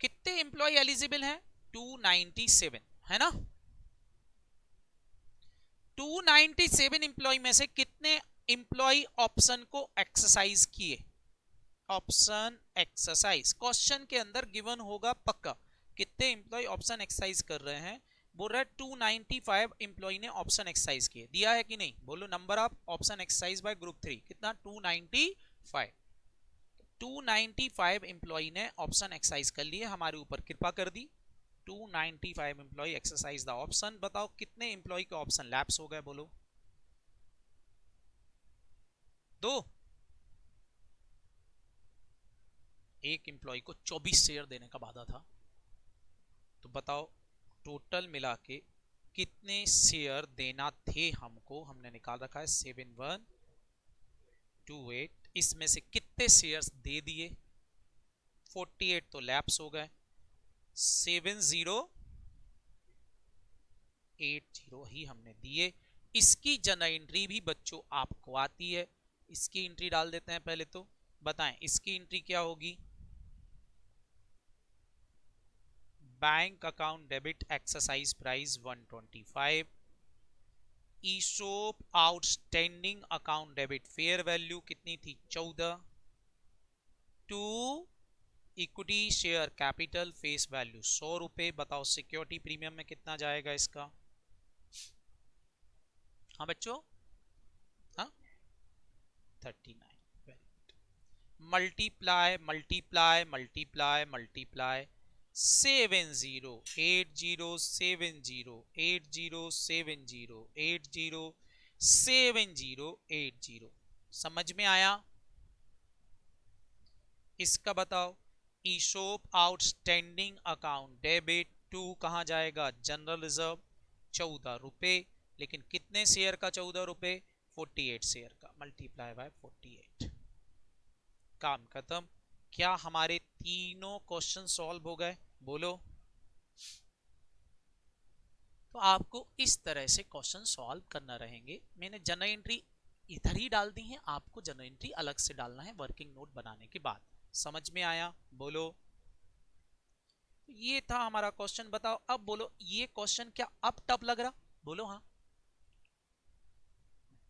कितने एम्प्लॉय एलिजिबल हैं? 297 है ना। 297 एम्प्लॉय में से कितने एम्प्लॉय ऑप्शन को एक्सरसाइज किए? ऑप्शन एक्सरसाइज क्वेश्चन के अंदर गिवन होगा पक्का, कितने एम्प्लॉय ऑप्शन एक्सरसाइज कर रहे हैं। बोल रहा है 295 एम्प्लॉय ने ऑप्शन एक्सरसाइज किए, दिया है कि नहीं? बोलो number of option exercise by group 3 कितना? 295। 295 एम्प्लॉय ने ऑप्शन एक्सरसाइज कर लिए, हमारे ऊपर कृपा कर दी। 295 एम्प्लॉय एक्सरसाइज द ऑप्शन। बताओ कितने एम्प्लॉय के ऑप्शन लैप्स हो गए, बोलो? 2। एक एम्प्लॉय को 24 शेयर देने का वादा था, तो बताओ टोटल मिला के कितने शेयर देना थे हमको? हमने निकाल रखा है 7128, इसमें से कितने शेयर्स दे दिए? 48 तो लैप्स हो गए, 7080 ही हमने दिए। इसकी जनरल एंट्री भी बच्चों आपको आती है, इसकी एंट्री डाल देते हैं पहले, तो बताएं इसकी एंट्री क्या होगी। Bank account debit exercise price 125, ESOP outstanding account debit fair value कितनी थी 14, to equity share capital face value 100 रुपए। बताओ सिक्योरिटी प्रीमियम में कितना जाएगा इसका। हाँ बच्चों, हाँ 39। मल्टीप्लाई मल्टीप्लाई मल्टीप्लाई मल्टीप्लाई 70807080807080 समझ में आया। इसका बताओ ईशोप आउटस्टैंडिंग अकाउंट डेबिट टू कहां जाएगा, जनरल रिजर्व 14 रुपए, लेकिन कितने शेयर का 14 रुपए, 48 शेयर का, मल्टीप्लाई बाय 48। काम खत्म। क्या हमारे तीनों क्वेश्चन सॉल्व हो गए, बोलो। तो आपको इस तरह से क्वेश्चन सॉल्व करना रहेंगे। मैंने जनरल एंट्री इधर ही डाल दी है, आपको जनरल एंट्री अलग से डालना है वर्किंग नोट बनाने के बाद। समझ में आया, बोलो। ये था हमारा क्वेश्चन। बताओ अब बोलो, ये क्वेश्चन क्या अब टफ लग रहा, बोलो हाँ।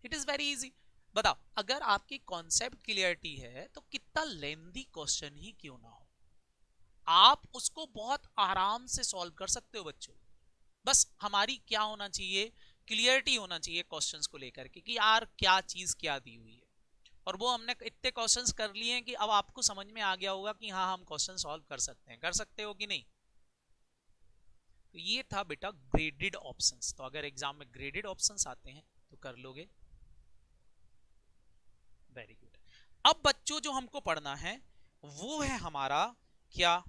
It is very easy. बताओ अगर आपकी कॉन्सेप्ट क्लियरिटी है तो कितना लेंदी क्वेश्चन ही क्यों ना हो, आप उसको बहुत आराम से सॉल्व कर सकते हो बच्चों। बस हमारी क्या होना चाहिए, क्लियरिटी होना चाहिए क्वेश्चंस को लेकर के कि यार क्या चीज क्या दी हुई है। और वो हमने इतने क्वेश्चंस कर लिए हैं कि अब आपको समझ में आ गया होगा कि हाँ हम क्वेश्चन सॉल्व कर सकते हैं। कर सकते हो कि नहीं। तो ये था बेटा ग्रेडेड ऑप्शंस। तो अगर एग्जाम में ग्रेडेड ऑप्शंस आते हैं तो कर लोगे। Very good. अब बच्चों जो हमको पढ़ना है वो है हमारा क्या,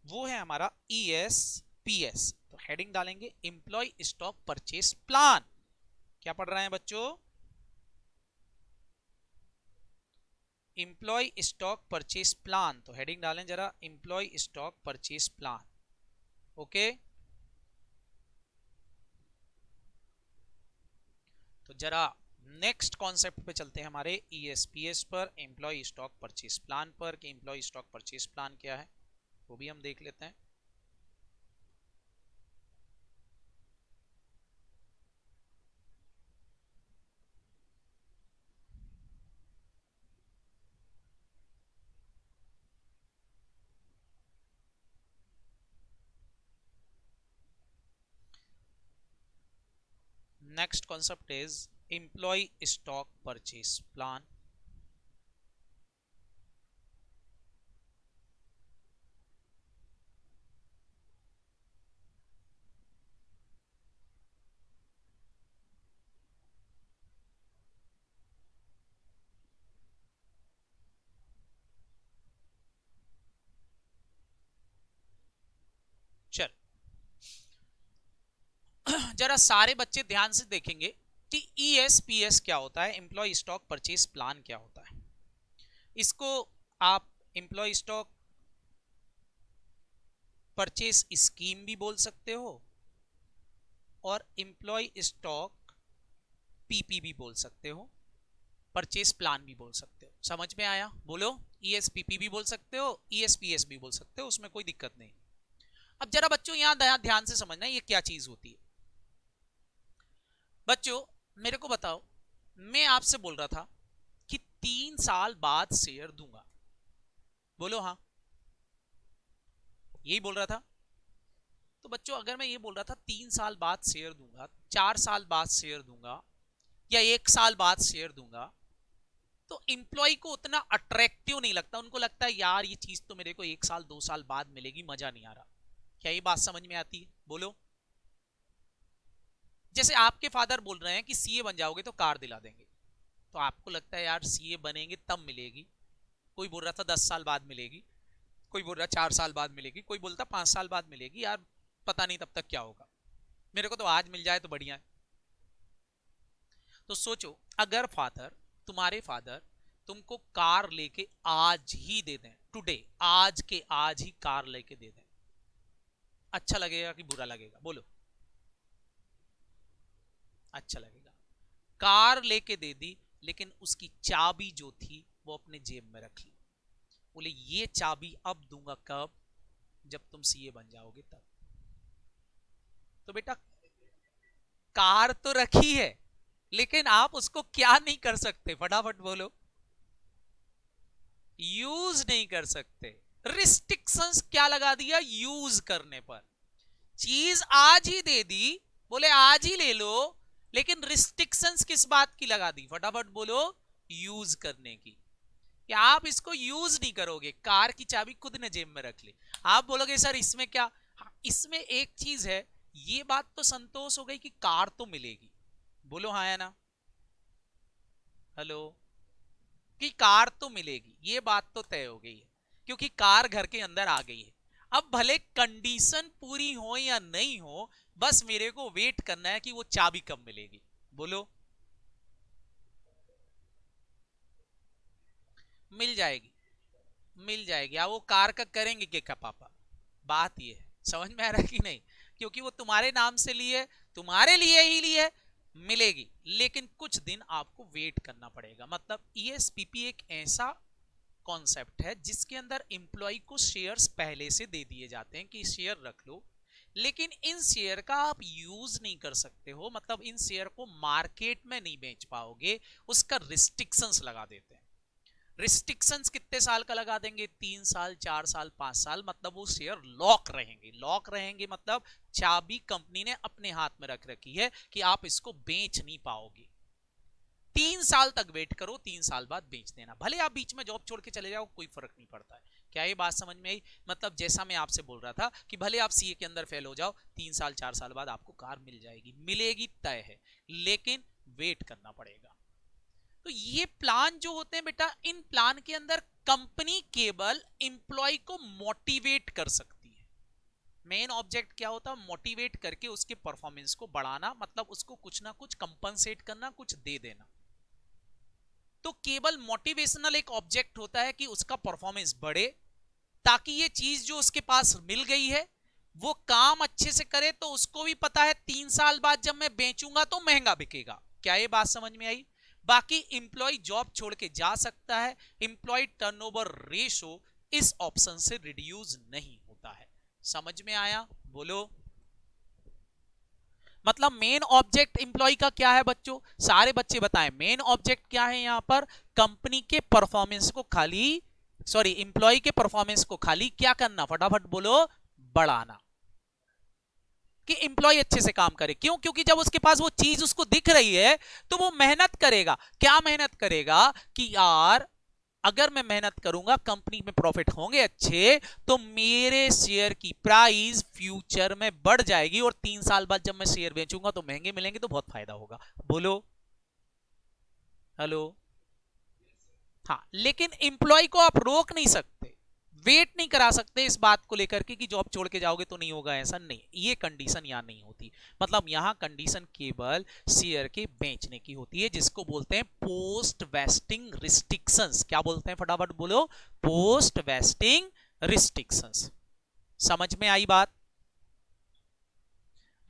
वो है हमारा ESPS। तो हेडिंग डालेंगे एम्प्लॉय स्टॉक परचेस प्लान। क्या पढ़ रहे हैं बच्चों, एम्प्लॉय स्टॉक परचेस प्लान। तो हेडिंग डालें जरा employee stock purchase plan. Okay, तो जरा नेक्स्ट कॉन्सेप्ट पे चलते हैं हमारे ESPS पर, एम्प्लॉय स्टॉक परचेस प्लान पर। कि एम्प्लॉय स्टॉक परचेस प्लान क्या है वो भी हम देख लेते हैं। Next concept is employee stock purchase plan. चल जरा सारे बच्चे ध्यान से देखेंगे कि ESPS क्या होता है, एम्प्लॉय स्टॉक परचेस प्लान क्या होता है। इसको आप एम्प्लॉय स्टॉक परचेस स्कीम भी बोल सकते हो और एम्प्लॉय स्टॉक PP भी बोल सकते हो, परचेस प्लान भी बोल सकते हो। समझ में आया, बोलो। ESPP भी बोल सकते हो, ESPS भी बोल सकते हो, उसमें कोई दिक्कत नहीं। अब जरा बच्चों यहां ध्यान से समझना ये क्या चीज होती है। बच्चों मेरे को बताओ, मैं आपसे बोल रहा था कि 3 साल बाद शेयर दूंगा, बोलो हाँ, यही बोल रहा था। तो बच्चों अगर मैं ये बोल रहा था 3 साल बाद शेयर दूंगा, 4 साल बाद शेयर दूंगा या 1 साल बाद शेयर दूंगा, तो इंप्लॉय को उतना अट्रैक्टिव नहीं लगता। उनको लगता है यार ये चीज तो मेरे को 1 साल 2 साल बाद मिलेगी, मजा नहीं आ रहा। क्या ये बात समझ में आती है, बोलो। जैसे आपके फादर बोल रहे हैं कि CA बन जाओगे तो कार दिला देंगे, तो आपको लगता है यार CA बनेंगे तब मिलेगी। कोई बोल रहा था 10 साल बाद मिलेगी, कोई बोल रहा 4 साल बाद मिलेगी, कोई बोलता 5 साल बाद मिलेगी, यार पता नहीं तब तक क्या होगा, मेरे को तो आज मिल जाए तो बढ़िया है। तो सोचो अगर फादर, तुम्हारे फादर तुमको कार लेके आज ही दे दें, टुडे, आज के आज ही कार लेके दे दें, अच्छा लगेगा कि बुरा लगेगा, बोलो। अच्छा लगेगा। कार लेके दे दी, लेकिन उसकी चाबी जो थी वो अपने जेब में रख ली। बोले ये चाबी अब दूंगा कब? जब तुम सीए बन जाओगे तब। तो बेटा कार तो रखी है, लेकिन आप उसको क्या नहीं कर सकते? फटाफट बोलो। यूज नहीं कर सकते। रिस्ट्रिक्शंस क्या लगा दिया यूज करने पर? चीज आज ही दे दी, बोले आज ही ले लो, लेकिन रिस्ट्रिक्शंस किस बात की लगा दी? फटाफट बोलो। यूज करने की। कि आप इसको यूज नहीं करोगे, कार की चाबी खुद ने जेब में रख ली। आप बोलोगे सर इसमें क्या? हाँ, इसमें एक चीज है, ये बात तो संतोष हो गई कि कार तो मिलेगी। बोलो हाँ या ना? हेलो? कि कार तो मिलेगी, ये बात तो तय हो गई है, क्योंकि कार घर के अंदर आ गई है। अब भले कंडीशन पूरी हो या नहीं हो, बस मेरे को वेट करना है कि वो चाबी कब मिलेगी। बोलो। मिल जाएगी। मिल जाएगी। आप वो कार का करेंगे क्या पापा? बात ये है, समझ में आ रहा है कि नहीं? क्योंकि वो तुम्हारे नाम से लिए, तुम्हारे लिए ही लिए। मिलेगी, लेकिन कुछ दिन आपको वेट करना पड़ेगा। मतलब ईएसपीपी एक ऐसा कॉन्सेप्ट है जिसके अंदर एम्प्लॉय को शेयर्स पहले से दे दिए जाते हैं कि शेयर रख लो, लेकिन इन शेयर का आप यूज नहीं कर सकते हो, मतलब इन शेयर को मार्केट में नहीं बेच पाओगे, उसका रिस्ट्रिक्शंस लगा देते हैं। रिस्ट्रिक्शंस कितने साल का लगा देंगे? 3 साल, 4 साल, 5 साल। मतलब वो शेयर लॉक रहेंगे। लॉक रहेंगे मतलब चाबी कंपनी ने अपने हाथ में रख रखी है कि आप इसको बेच नहीं पाओगे। 3 साल तक वेट करो, 3 साल बाद बेच देना। भले आप बीच में जॉब छोड़ के चले जाओ, कोई फर्क नहीं पड़ता है। क्या ये बात समझ में आई? मतलब जैसा मैं आपसे बोल रहा था कि भले आप सीए के अंदर फेल हो जाओ, 3 साल 4 साल बाद आपको कार मिल जाएगी, मिलेगी तय है, लेकिन वेट करना पड़ेगा। तो ये प्लान जो होते हैं बेटा, इन प्लान के अंदर कंपनी केवल एम्प्लॉय को मोटिवेट कर सकती है। मेन ऑब्जेक्ट क्या होता है? मोटिवेट करके उसके परफॉर्मेंस को बढ़ाना, मतलब उसको कुछ ना कुछ कंपनसेट करना, कुछ दे देना। तो केवल मोटिवेशनल एक ऑब्जेक्ट होता है कि उसका परफॉर्मेंस बढ़े, ताकि ये चीज जो उसके पास मिल गई है वो काम अच्छे से करे, तो उसको भी पता है 3 साल बाद जब मैं बेचूंगा तो महंगा बिकेगा। क्या ये बात समझ में आई? बाकी इंप्लॉय जॉब छोड़ के जा सकता है, इंप्लॉय टर्नओवर रेशो इस ऑप्शन से रिड्यूस नहीं होता है। समझ में आया? बोलो। मतलब मेन ऑब्जेक्ट इंप्लॉय का क्या है बच्चों? सारे बच्चे बताएं, मेन ऑब्जेक्ट क्या है यहां पर? कंपनी के परफॉर्मेंस को खाली, सॉरी इंप्लॉय के परफॉर्मेंस को खाली क्या करना? फटाफट बोलो। बढ़ाना। कि इंप्लॉय अच्छे से काम करे। क्यों? क्योंकि जब उसके पास वो चीज उसको दिख रही है तो वो मेहनत करेगा। क्या मेहनत करेगा? कि यार अगर मैं मेहनत करूंगा, कंपनी में प्रॉफिट होंगे अच्छे, तो मेरे शेयर की प्राइस फ्यूचर में बढ़ जाएगी, और 3 साल बाद जब मैं शेयर बेचूंगा तो महंगे मिलेंगे, तो बहुत फायदा होगा। बोलो। हेलो? हाँ, लेकिन एम्प्लॉय को आप रोक नहीं सकते, वेट नहीं करा सकते इस बात को लेकर के कि जॉब छोड़ के जाओगे तो नहीं होगा, ऐसा नहीं। ये कंडीशन यहां नहीं होती। मतलब यहां कंडीशन केवल शेयर के बेचने की होती है, जिसको बोलते हैं पोस्ट वेस्टिंग रिस्ट्रिक्शंस। क्या बोलते हैं? फटाफट बोलो। Post vesting restrictions. समझ में आई बात?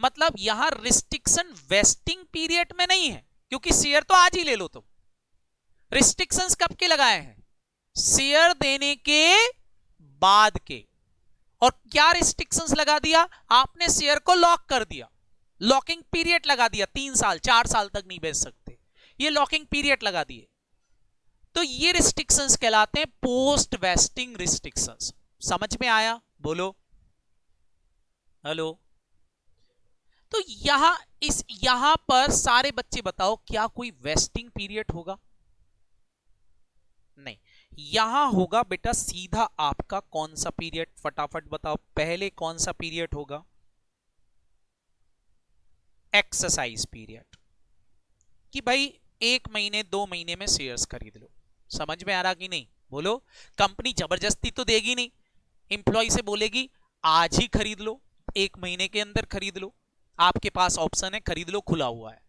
मतलब यहां रिस्ट्रिक्शन वेस्टिंग पीरियड में नहीं है, क्योंकि शेयर तो आज ही ले लो तुम। रिस्ट्रिक्शंस कब के लगाए हैं? शेयर देने के बाद के। और क्या रिस्ट्रिक्शंस लगा दिया आपने? शेयर को लॉक कर दिया, लॉकिंग पीरियड लगा दिया। 3 साल 4 साल तक नहीं बेच सकते, ये लॉकिंग पीरियड लगा दिए। तो ये रिस्ट्रिक्शंस कहलाते हैं पोस्ट वेस्टिंग रिस्ट्रिक्शंस। समझ में आया? बोलो। हेलो? तो यहां पर सारे बच्चे बताओ, क्या कोई वेस्टिंग पीरियड होगा? नहीं। यहां होगा बेटा सीधा आपका कौन सा पीरियड? फटाफट बताओ, पहले कौन सा पीरियड होगा? Exercise period. कि भाई 1 महीने 2 महीने में शेयर्स खरीद लो। समझ में आ रहा कि नहीं? बोलो। कंपनी जबरदस्ती तो देगी नहीं, इंप्लॉय से बोलेगी आज ही खरीद लो, 1 महीने के अंदर खरीद लो, आपके पास ऑप्शन है, खरीद लो, खुला हुआ है,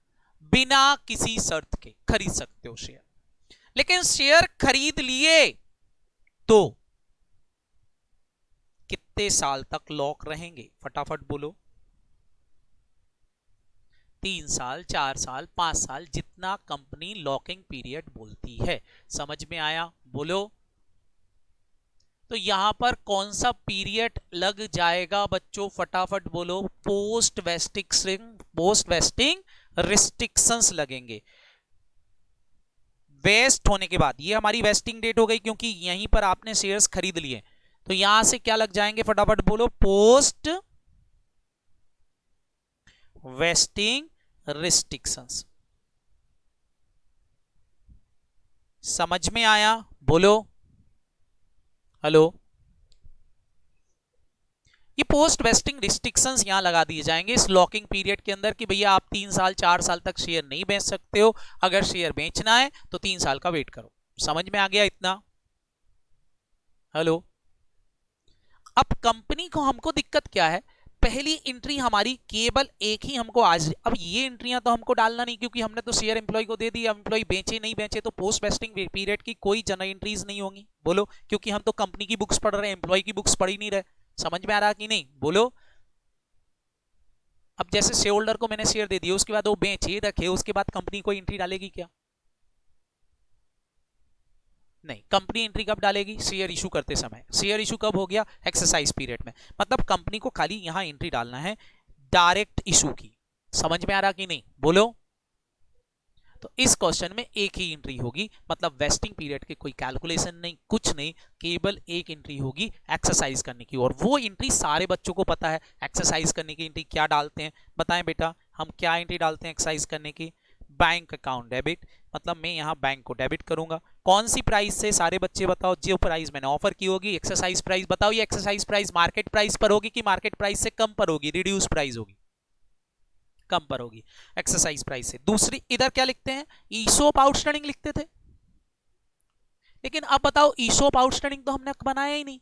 बिना किसी शर्त के खरीद सकते हो शेयर। लेकिन शेयर खरीद लिए तो कितने साल तक लॉक रहेंगे? फटाफट बोलो। 3 साल, 4 साल, 5 साल, जितना कंपनी लॉकिंग पीरियड बोलती है। समझ में आया? बोलो। तो यहां पर कौन सा पीरियड लग जाएगा बच्चों, फटाफट बोलो। पोस्ट वेस्टिंग रिस्ट्रिक्शंस लगेंगे वेस्ट होने के बाद। ये हमारी वेस्टिंग डेट हो गई क्योंकि यहीं पर आपने शेयर्स खरीद लिए, तो यहां से क्या लग जाएंगे, फटाफट बोलो। Post vesting restrictions. समझ में आया? बोलो। हेलो। ये पोस्ट वेस्टिंग रिस्ट्रिक्शंस यहां लगा दिए जाएंगे इस लॉकिंग पीरियड के अंदर कि भैया आप 3 साल 4 साल तक शेयर नहीं बेच सकते हो, अगर शेयर बेचना है तो 3 साल का वेट करो। समझ में आ गया इतना? हेलो। अब कंपनी को हमको दिक्कत क्या है, पहली एंट्री हमारी केवल एक ही हमको आज, अब ये एंट्रियां तो हमको डालना नहीं क्योंकि हमने तो शेयर एम्प्लॉय को दे दिया, एम्प्लॉय बेचे नहीं बेचे तो पोस्ट वेस्टिंग पीरियड की कोई जनरल एंट्रीज नहीं होंगी। बोलो, क्योंकि हम तो कंपनी की बुक्स पढ़ रहे हैं, एम्प्लॉय की बुक्स पढ़ ही नहीं रहे। समझ में आ रहा कि नहीं? बोलो। अब जैसे शेयर होल्डर को मैंने शेयर दे दिया, उसके बाद वो बेचे रखे, उसके बाद कंपनी कोई एंट्री डालेगी क्या? नहीं। कंपनी एंट्री कब डालेगी? शेयर इशू करते समय। शेयर इशू कब हो गया? एक्सरसाइज पीरियड में। मतलब कंपनी को खाली यहां एंट्री डालना है डायरेक्ट इशू की। समझ में आ रहा कि नहीं? बोलो। तो इस क्वेश्चन में एक ही एंट्री होगी, मतलब वेस्टिंग पीरियड की कोई कैलकुलेशन नहीं, कुछ नहीं, केवल एक एंट्री होगी एक्सरसाइज करने की। और वो एंट्री सारे बच्चों को पता है। एक्सरसाइज करने की एंट्री क्या डालते हैं, बताएं बेटा। हम क्या एंट्री डालते हैं एक्सरसाइज करने की? बैंक अकाउंट डेबिट, मतलब मैं यहां बैंक को डेबिट करूंगा। कौन सी प्राइस से? सारे बच्चे बताओ। जो प्राइस मैंने ऑफर की होगी, एक्सरसाइज प्राइस बताओ। ये एक्सरसाइज प्राइस मार्केट प्राइस पर होगी कि मार्केट प्राइस से कम पर होगी, रिड्यूस प्राइस होगी? कम पर होगी, एक्सरसाइज प्राइस से। दूसरी इधर क्या लिखते हैं? ईसोप आउटस्टैंडिंग लिखते थे, लेकिन अब बताओ ईसोप आउटस्टैंडिंग तो हमने बनाया ही नहीं।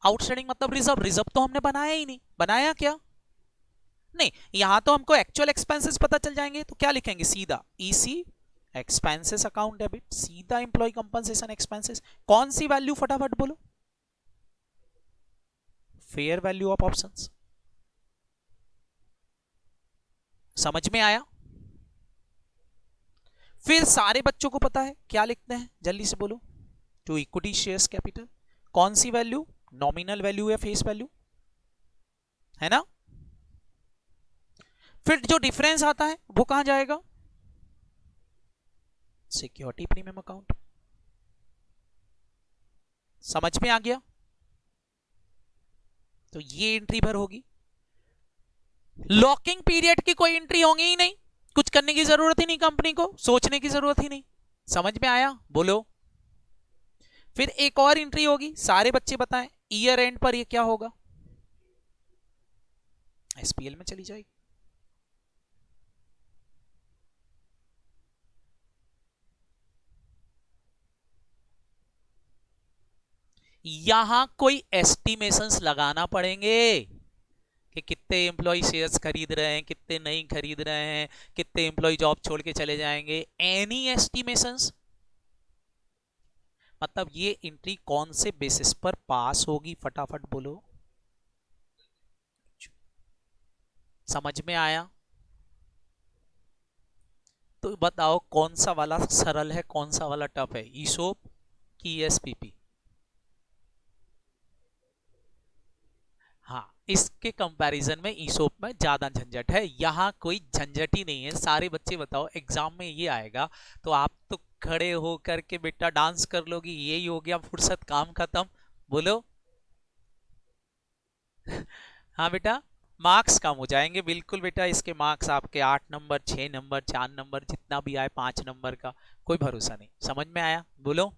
आउटस्टैंडिंग मतलब रिजर्व, रिजर्व तो हमने बनाया ही नहीं। बनाया क्या? नहीं। यहां तो हमको एक्चुअल एक्सपेंसेस पता चल जाएंगे, तो क्या लिखेंगे? सीधा ईसी एक्सपेंसेस अकाउंट डेबिट, सीधा एम्प्लॉय कंपनसेशन एक्सपेंसेस। कौन सी वैल्यू, फटाफट बोलो? Fair value of options. समझ में आया? फिर सारे बच्चों को पता है क्या लिखते हैं, जल्दी से बोलो। टू इक्विटी शेयर्स कैपिटल, कौन सी वैल्यू? नॉमिनल वैल्यू या फेस वैल्यू, है ना? फिर जो डिफरेंस आता है वो कहां जाएगा? Security premium account. समझ में आ गया? तो ये एंट्री भर होगी। लॉकिंग पीरियड की कोई एंट्री होंगी ही नहीं, कुछ करने की जरूरत ही नहीं, कंपनी को सोचने की जरूरत ही नहीं। समझ में आया? बोलो। फिर एक और एंट्री होगी, सारे बच्चे बताएं। ईयर एंड पर ये क्या होगा? एसपीएल में चली जाएगी। यहां कोई एस्टिमेशंस लगाना पड़ेंगे कि कितने एम्प्लॉय शेयर्स खरीद रहे हैं, कितने नहीं खरीद रहे हैं, कितने एम्प्लॉय जॉब छोड़ के चले जाएंगे। एनी एस्टिमेशंस, मतलब ये एंट्री कौन से बेसिस पर पास होगी, फटाफट बोलो। समझ में आया? तो बताओ कौन सा वाला सरल है, कौन सा वाला टफ है, ईसोप की एसपीपी? हाँ, इसके कंपैरिजन में ईसोप में ज्यादा झंझट है, यहां कोई झंझट ही नहीं है। सारे बच्चे बताओ, एग्जाम में ये आएगा तो आप तो खड़े हो करके बेटा डांस कर लोगी, यही हो गया फुर्सत, काम खत्म। बोलो। हाँ बेटा, मार्क्स कम हो जाएंगे, बिल्कुल बेटा। इसके मार्क्स आपके 8 नंबर, 6 नंबर, 4 नंबर, जितना भी आए, 5 नंबर का कोई भरोसा नहीं। समझ में आया? बोलो।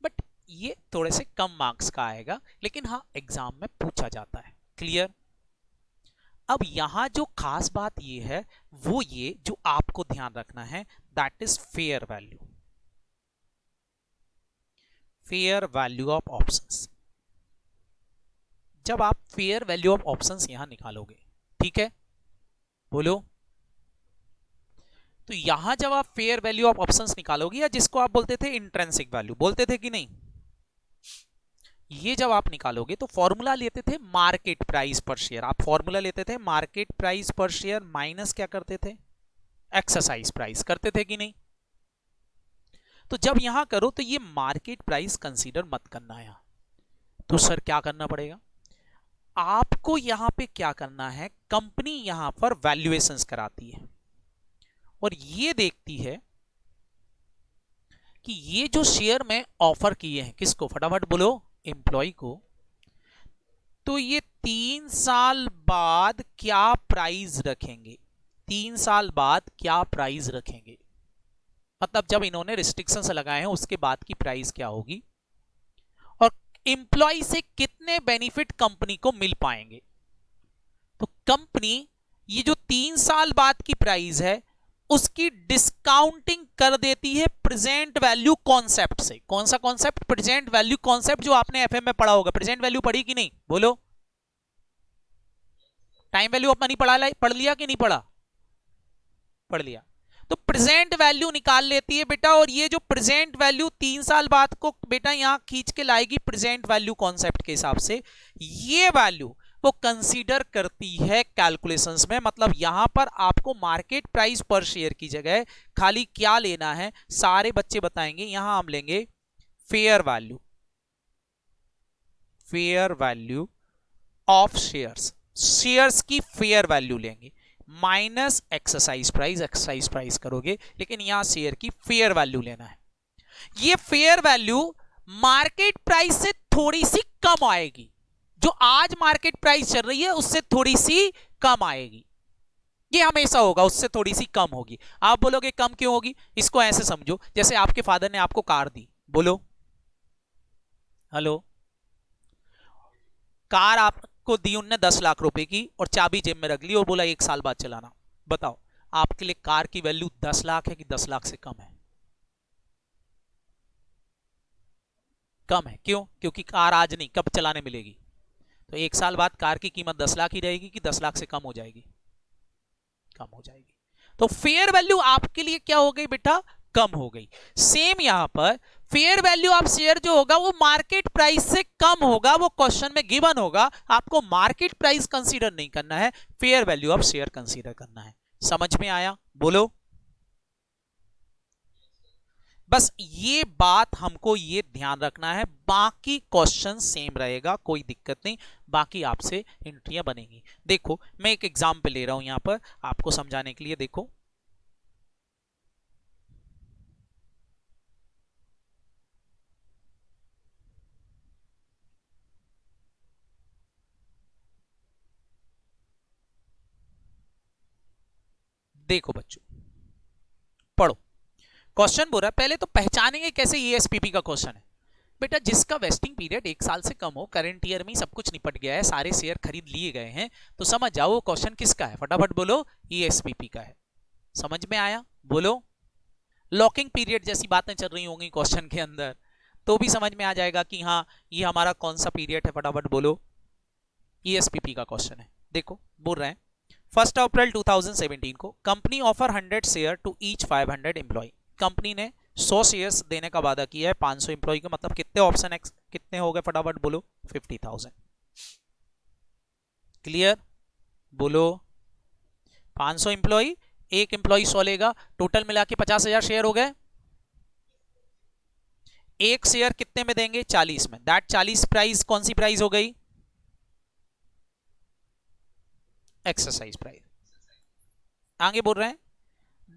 बट ये थोड़े से कम मार्क्स का आएगा, लेकिन हाँ एग्जाम में पूछा जाता है। क्लियर? अब यहां जो खास बात ये है, वो ये जो आपको ध्यान रखना है, that is fair value. Fair value of options. जब आप फेयर वैल्यू ऑफ ऑप्शंस यहां निकालोगे, ठीक है, बोलो। तो यहां जब आप फेयर वैल्यू ऑफ ऑप्शंस निकालोगे, या जिसको आप बोलते थे इंट्रिंसिक वैल्यू, बोलते थे कि नहीं? ये जब आप निकालोगे तो फॉर्मूला लेते थे मार्केट प्राइस पर शेयर, आप फॉर्मूला लेते थे मार्केट प्राइस पर शेयर माइनस क्या करते थे, एक्सरसाइज प्राइस, करते थे कि नहीं। तो जब यहां करो तो ये मार्केट प्राइस कंसीडर मत करना है। तो सर क्या करना पड़ेगा, आपको यहां पे क्या करना है, कंपनी यहां पर वैल्यूएशंस कराती है और ये देखती है कि ये जो शेयर में ऑफर किए हैं किसको, फटाफट बोलो, एम्प्लॉय को, तो ये 3 साल बाद क्या प्राइस रखेंगे, 3 साल बाद क्या प्राइस रखेंगे, मतलब जब इन्होंने रिस्ट्रिक्शंस लगाए हैं उसके बाद की प्राइस क्या होगी, और एम्प्लॉय से कितने बेनिफिट कंपनी को मिल पाएंगे। तो कंपनी ये जो 3 साल बाद की प्राइस है उसकी डिस्काउंटिंग कर देती है प्रेजेंट वैल्यू कॉन्सेप्ट से। कौन सा कॉन्सेप्ट, प्रेजेंट वैल्यू कॉन्सेप्ट, जो आपने एफएम में पढ़ा होगा। प्रेजेंट वैल्यू पढ़ी कि नहीं, बोलो, टाइम वैल्यू अपना नहीं पढ़ लिया कि नहीं पढ़ा, पढ़ लिया। तो प्रेजेंट वैल्यू निकाल लेती है बेटा, और ये जो प्रेजेंट वैल्यू 3 साल बाद को बेटा यहां खींच के लाएगी प्रेजेंट वैल्यू कॉन्सेप्ट के हिसाब से, ये वैल्यू वो कंसीडर करती है कैलकुलेशंस में। मतलब यहां पर आपको मार्केट प्राइस पर शेयर की जगह खाली क्या लेना है, सारे बच्चे बताएंगे, यहां हम लेंगे fair value, fair value of shares, shares की फेयर वैल्यू लेंगे minus exercise price, exercise price करोगे, लेकिन यहां शेयर की फेयर वैल्यू लेना है। ये फेयर वैल्यू मार्केट प्राइस से थोड़ी सी कम आएगी, जो आज मार्केट प्राइस चल रही है उससे थोड़ी सी कम आएगी, ये हमेशा होगा, उससे थोड़ी सी कम होगी। आप बोलोगे कम क्यों होगी, इसको ऐसे समझो जैसे आपके फादर ने आपको कार दी, बोलो, हेलो, कार आपको दी उनने 10 लाख रुपए की और चाबी जेब में रख ली और बोला 1 साल बाद चलाना, बताओ आपके लिए कार की वैल्यू 10 लाख है कि 10 लाख से कम है, कम है, क्यों, क्योंकि कार आज नहीं कब चलाने मिलेगी, तो 1 साल बाद कार की कीमत 10 लाख ही रहेगी कि 10 लाख से कम हो जाएगी, कम हो जाएगी। तो फेयर वैल्यू आपके लिए क्या हो गई बेटा, कम हो गई। सेम यहां पर फेयर वैल्यू ऑफ शेयर जो होगा वो मार्केट प्राइस से कम होगा, वो क्वेश्चन में गिवन होगा, आपको मार्केट प्राइस कंसीडर नहीं करना है, fair value of share consider करना है। समझ में आया, बोलो। बस ये बात हमको ये ध्यान रखना है, बाकी क्वेश्चन सेम रहेगा, कोई दिक्कत नहीं, बाकी आपसे एंट्रियां बनेंगी। देखो मैं एक एग्जाम्पल ले रहा हूं यहां पर आपको समझाने के लिए, देखो देखो बच्चों, पढ़ो। क्वेश्चन बोल रहा है, पहले तो पहचानेंगे कैसे, ईएसपीपी का क्वेश्चन है बेटा, जिसका वेस्टिंग पीरियड 1 साल से कम हो, करंट ईयर में सब कुछ निपट गया है, सारे शेयर खरीद लिए गए हैं, तो समझ जाओ वो क्वेश्चन किसका है, फटाफट बोलो, ईएसपीपी का है। समझ में आया, बोलो। लॉकिंग पीरियड जैसी बातें चल रही होंगी क्वेश्चन के अंदर, तो भी समझ में आ जाएगा कि हाँ ये हमारा कौन सा पीरियड है, फटाफट बोलो, ईएसपीपी का क्वेश्चन है। देखो बोल रहे हैं 1 अप्रैल 2017 को company offer 100 share to each 500 employee, company ने 100 शेयर्स देने का वादा किया है 500 एम्प्लॉय को, मतलब कितने ऑप्शन कितने हो गए, फटाफट बोलो, 50,000। क्लियर, बोलो। 500 एम्प्लॉय, एक एम्प्लॉय 100 लेगा, टोटल मिला के 50,000 शेयर हो गए। एक शेयर कितने में देंगे, 40 में, दैट 40 प्राइस कौन सी प्राइस हो गई, एक्सरसाइज प्राइस। आगे बोल रहे हैं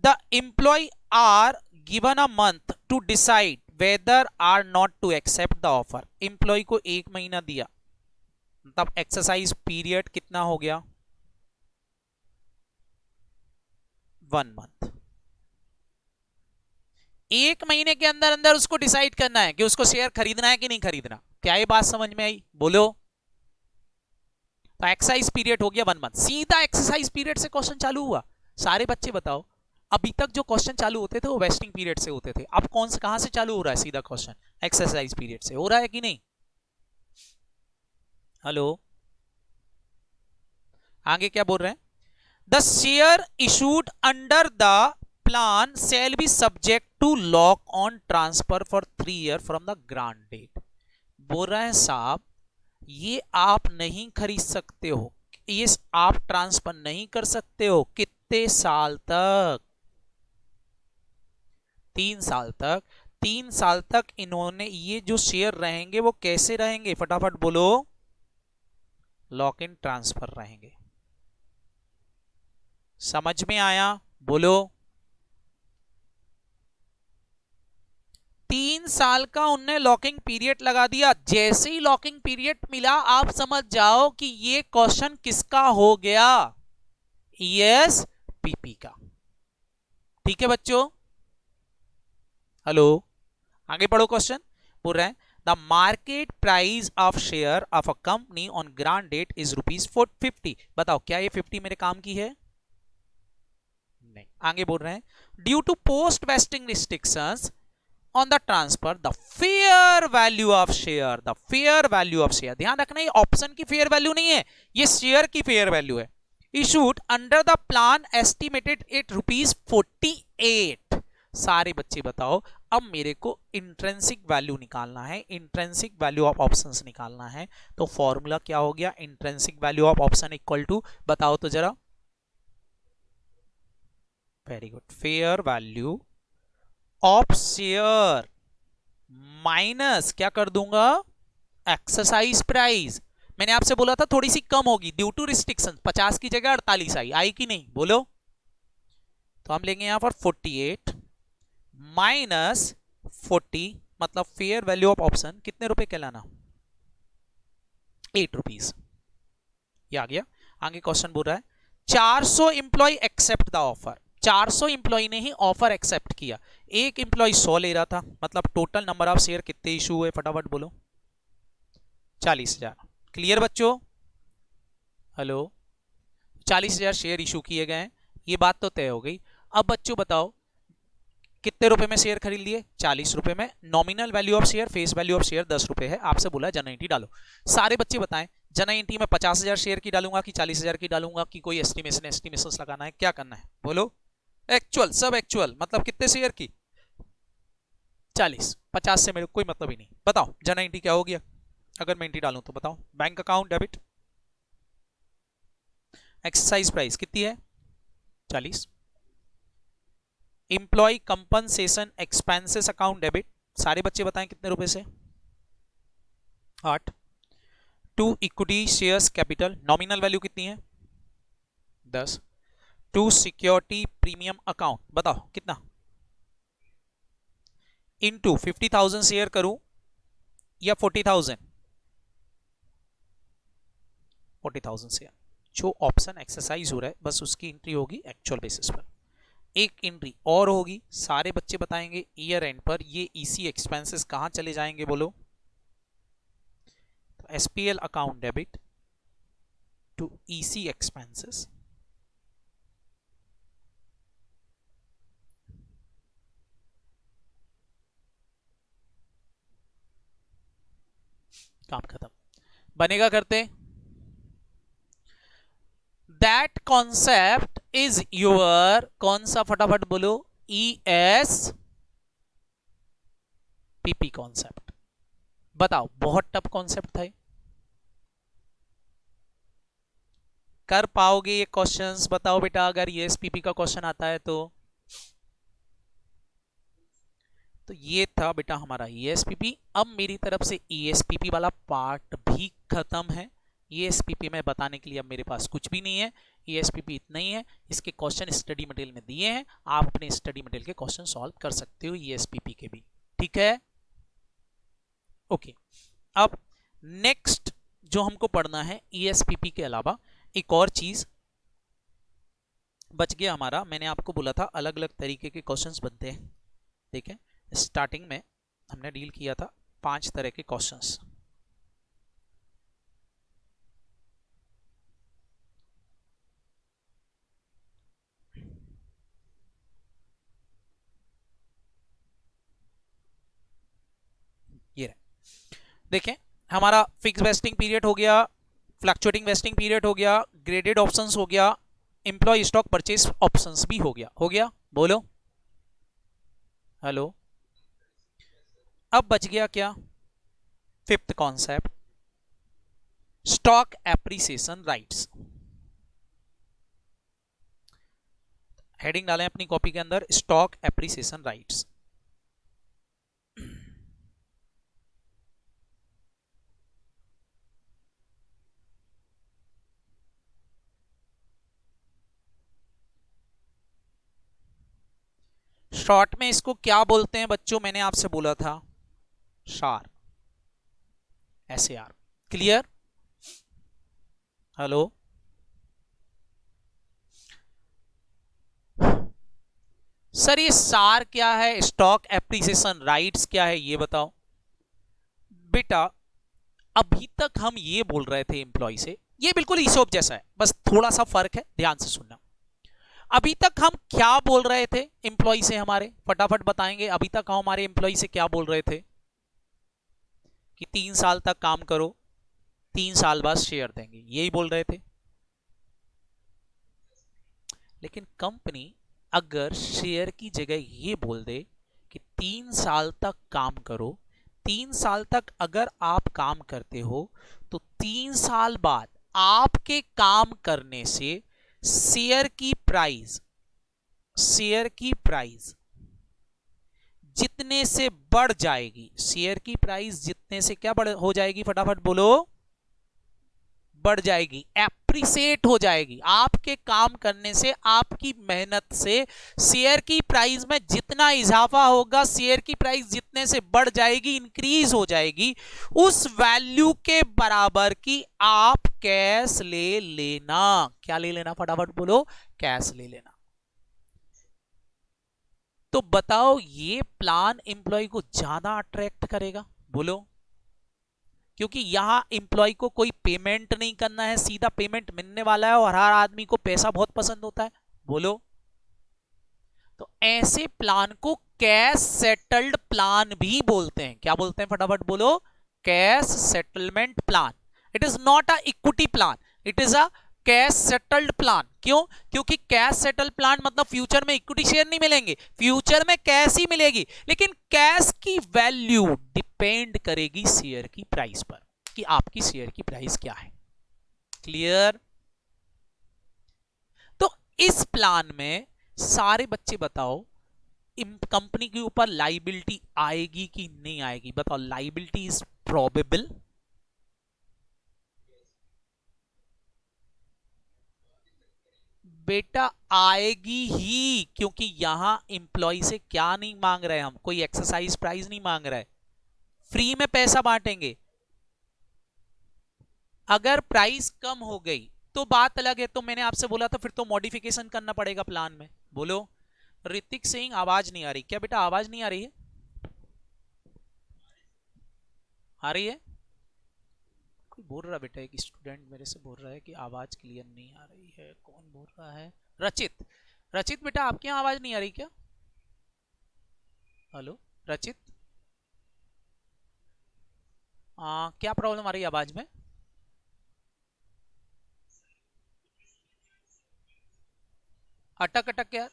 the employee are given a month to decide whether or not to accept the offer, employee को 1 महीना दिया, मतलब एक्सरसाइज पीरियड कितना हो गया, 1 मंथ। 1 महीने के अंदर अंदर उसको डिसाइड करना है कि उसको शेयर खरीदना है कि नहीं खरीदना। क्या ये बात समझ में आई, बोलो। तो एक्सरसाइज पीरियड हो गया 1 मंथ, सीधा एक्सरसाइज पीरियड से क्वेश्चन चालू हुआ। सारे बच्चे बताओ, अभी तक जो क्वेश्चन चालू होते थे वो वेस्टिंग पीरियड से होते थे, अब कौन से कहां से चालू हो रहा है, सीधा क्वेश्चन एक्सरसाइज पीरियड से हो रहा है कि नहीं, हेलो। आगे क्या बोल रहे हैं, the share issued under the plan shall be subject to lock on transfer for 3 years from the grant date, बोल रहा है साहब ये आप नहीं खरीद सकते हो, ये आप ट्रांसफर नहीं कर सकते हो। कितने साल तक? 3 साल तक। 3 साल तक इन्होंने ये जो शेयर रहेंगे वो कैसे रहेंगे, फटाफट बोलो। लॉक इन ट्रांसफर रहेंगे। समझ में आया? बोलो। 3 साल का उनने लॉकिंग पीरियड लगा दिया। जैसे ही लॉकिंग पीरियड मिला आप समझ जाओ कि ये क्वेश्चन किसका हो गया, ईएसपीपी का। ठीक है बच्चों, हेलो, आगे पढ़ो। क्वेश्चन बोल रहे हैं the market price of share of a company on grant date is ₹50। बताओ क्या ये 50 मेरे काम की है? नहीं। आगे बोल रहे हैं due to post vesting restrictions on the transfer the fair value of share, the fair value of share. ध्यान रखना ये ऑप्शन की फेयर वैल्यू नहीं है, ये शेयर की फेयर वैल्यू है। Issued under the plan estimated at ₹48। सारे बच्चे बताओ, अब मेरे को इंट्रिंसिक वैल्यू निकालना है, इंट्रिंसिक वैल्यू ऑफ ऑप्शंस निकालना है। तो फॉर्मूला क्या हो गया, intrinsic value of option equal to, बताओ तो जरा। Very good, fair value of share minus क्या कर दूंगा, एक्सरसाइज प्राइस। मैंने आपसे बोला था थोड़ी सी कम होगी ड्यू टू रिस्ट्रिक्शन, 50 की जगह 48 आई कि नहीं, बोलो। तो हम लेंगे यहां पर 48 माइनस 40, मतलब फेयर वैल्यू ऑफ ऑप्शन कितने रुपए कहलाना, ₹8। ये आ गया। आगे क्वेश्चन बोल रहा है 400 employee accept the offer. 400 employee ने ही ऑफर एक्सेप्ट किया। एक इंप्लॉय 100 ले रहा था, मतलब टोटल नंबर ऑफ शेयर कितने इशू हुए, फटाफट बोलो। 40,000। क्लियर बच्चों, हेलो। 40,000 शेयर इशू किए गए हैं, ये बात तो तय हो गई। अब बच्चों बताओ कितने रुपए में शेयर खरीद लिए, 40 रुपए में। Nominal value of share, face value of share 10 रुपए है। आपसे बोला जन एंट्री डालो। सारे बच्चे बताएं जन एंट्री में 50,000 शेयर की डालूंगा कि 40,000 की डालूंगा, कि कोई एस्टिमेशन लगाना है, क्या करना है बोलो। एक्चुअल, सब एक्चुअल, मतलब कितने शेयर की, 40। 50 से मेरे कोई मतलब ही नहीं। बताओ जन एंट्री क्या हो गया, अगर मैं एंट्री डालूं तो बताओ। Bank account debit, exercise price कितनी है, 40। Employee compensation expenses account debit, सारे बच्चे बताएं कितने रुपए से, 8। To equity shares capital, nominal value कितनी है, 10। टू सिक्योरिटी प्रीमियम अकाउंट, बताओ कितना, इनटू 50,000 शेयर करूं या 40,000, 40,000 शेयर। जो ऑप्शन एक्सरसाइज हो रहा है बस उसकी एंट्री होगी एक्चुअल बेसिस पर। एक एंट्री और होगी, सारे बच्चे बताएंगे ईयर एंड पर ये ईसी एक्सपेंसेस कहां चले जाएंगे, बोलो। तो SPL account debit to EC expenses, काम खत्म। बनेगा करते, दैट कॉन्सेप्ट इज योर, कौन सा, फटाफट बोलो, ESPP कॉन्सेप्ट। बताओ बहुत टफ कॉन्सेप्ट था, कर पाओगे ये क्वेश्चंस, बताओ बेटा अगर ESPP का क्वेश्चन आता है तो ये था बेटा हमारा ESPP। अब मेरी तरफ से ESPP वाला पार्ट भी खत्म है। ESPP में बताने के लिए अब मेरे पास कुछ भी नहीं है, ESPP इतना ही है। इसके क्वेश्चन स्टडी मटेरियल में दिए हैं, आप अपने स्टडी मटेरियल के क्वेश्चन सॉल्व कर सकते हो ESPP के भी, ठीक है, ओके। अब नेक्स्ट जो हमको पढ़ना है ESPP के अलावा एक और चीज बच गया हमारा। मैंने आपको बोला था अलग अलग तरीके के क्वेश्चंस बनते हैं, देखें स्टार्टिंग में हमने डील किया था 5 तरह के क्वेश्चंस। ये देखें, हमारा फिक्स वेस्टिंग पीरियड हो गया, फ्लक्चुएटिंग वेस्टिंग पीरियड हो गया, ग्रेडेड ऑप्शंस हो गया, एम्प्लॉय स्टॉक परचेज ऑप्शंस भी हो गया बोलो, हेलो। अब बच गया क्या, fifth concept, stock appreciation rights. Heading डालें अपनी कॉपी के अंदर, स्टॉक एप्रिसिएशन राइट्स। शॉर्ट में इसको क्या बोलते हैं बच्चों, मैंने आपसे बोला था शार, SAR। क्लियर? हेलो, सर ये सार क्या है, स्टॉक एप्रिसिएशन राइट्स क्या है, ये बताओ बेटा। अभी तक हम ये बोल रहे थे एम्प्लॉय से, ये बिल्कुल ईसोप जैसा है, बस थोड़ा सा फर्क है, ध्यान से सुनना। अभी तक हम क्या बोल रहे थे एम्प्लॉय से हमारे, फटाफट बताएंगे। अभी तक हम हमारे एम्प्लॉय से क्या बोल रहे थे कि 3 साल तक काम करो, 3 साल बाद शेयर देंगे, यही बोल रहे थे। लेकिन कंपनी अगर शेयर की जगह ये बोल दे कि 3 साल तक काम करो, 3 साल तक अगर आप काम करते हो तो 3 साल बाद आपके काम करने से शेयर की प्राइस जितने से बढ़ जाएगी, शेयर की प्राइस जितने से क्या बढ़ हो जाएगी, फटाफट बोलो, बढ़ जाएगी, एप्रिसिएट हो जाएगी। आपके काम करने से, आपकी मेहनत से शेयर की प्राइस में जितना इजाफा होगा, शेयर की प्राइस जितने से बढ़ जाएगी, इंक्रीज हो जाएगी, उस वैल्यू के बराबर की आप कैश ले लेना। क्या ले लेना, फटाफट बोलो, कैश ले लेना। तो बताओ ये प्लान एम्प्लॉय को ज्यादा अट्रैक्ट करेगा, बोलो, क्योंकि यहां एम्प्लॉय को कोई पेमेंट नहीं करना है, सीधा पेमेंट मिलने वाला है, और हर आदमी को पैसा बहुत पसंद होता है, बोलो। तो ऐसे प्लान को कैश सेटल्ड प्लान भी बोलते हैं। क्या बोलते हैं, फटाफट बोलो, cash settlement plan. It is not a equity plan, it is a cash settled plan. क्यों? क्योंकि कैश सेटल्ड प्लान मतलब फ्यूचर में इक्विटी शेयर नहीं मिलेंगे, फ्यूचर में कैश ही मिलेगी, लेकिन कैश की वैल्यू डिपेंड करेगी शेयर की प्राइस पर, कि आपकी शेयर की प्राइस क्या है। क्लियर? तो इस प्लान में सारे बच्चे बताओ, कंपनी के ऊपर लाइबिलिटी आएगी कि नहीं आएगी, बताओ। लाइबिलिटी इज प्रोबेबल, बेटा आएगी ही, क्योंकि यहां इंप्लॉय से क्या नहीं मांग रहे हम, कोई एक्सरसाइज प्राइस नहीं मांग रहे, फ्री में पैसा बांटेंगे। अगर प्राइस कम हो गई तो बात अलग है, तो मैंने आपसे बोला था फिर तो मॉडिफिकेशन करना पड़ेगा प्लान में, बोलो। ऋतिक सिंह आवाज नहीं आ रही क्या बेटा, आवाज नहीं आ रही है? आ रही है? कोई बोल रहा बेटा, एक स्टूडेंट मेरे से बोल रहा है कि आवाज क्लियर नहीं आ रही है। कौन बोल रहा है? रचित। रचित बेटा आपके यहाँ आवाज नहीं आ रही क्या? हेलो रचित, क्या प्रॉब्लम आ रही है आवाज में? अटक अटक क्या?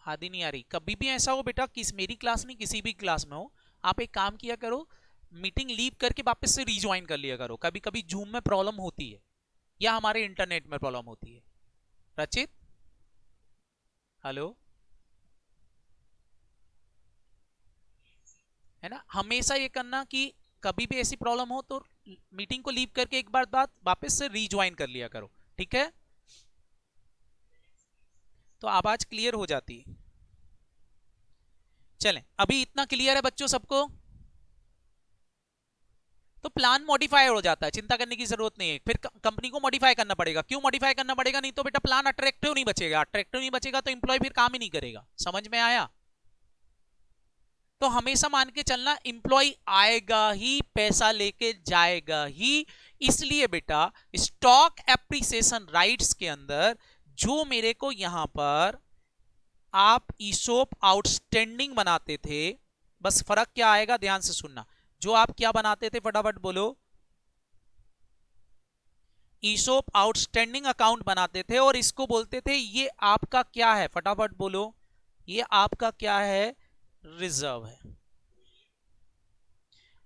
आदि नहीं आ रही। कभी भी ऐसा हो बेटा, किस मेरी क्लास नहीं किसी भी क्लास में हो, आप एक काम किया करो, मीटिंग लीव करके वापस से रिज्वाइन कर लिया करो। कभी कभी जूम में प्रॉब्लम होती है, या हमारे इंटरनेट में प्रॉब्लम होती है। रचित, हेलो, है ना, हमेशा ये करना कि कभी भी ऐसी प्रॉब्लम हो तो मीटिंग को लीव करके एक बार बाद वापस से रिज्वाइन कर लिया करो, ठीक है? तो आवाज क्लियर हो जाती है। चलें, अभी इतना क्लियर है बच्चों सबको? तो प्लान मॉडिफाई हो जाता है, चिंता करने की जरूरत नहीं है। फिर कंपनी को मॉडिफाई करना पड़ेगा। क्यों मॉडिफाई करना पड़ेगा? नहीं तो बेटा प्लान अट्रैक्टिव नहीं बचेगा, अट्रैक्टिव नहीं बचेगा तो इंप्लॉय फिर काम ही नहीं करेगा। समझ में आया? तो हमेशा मान के चलना, इंप्लॉय आएगा ही, पैसा लेके जाएगा ही। इसलिए बेटा स्टॉक एप्रिसिएशन राइट्स के अंदर जो मेरे को यहां पर आप ईसोप आउटस्टैंडिंग बनाते थे, बस फर्क क्या आएगा ध्यान से सुनना। जो आप क्या बनाते थे, फटाफट बोलो, ईसोप आउटस्टैंडिंग अकाउंट बनाते थे, और इसको बोलते थे ये आपका क्या है, फटाफट बोलो, ये आपका क्या है, रिजर्व है।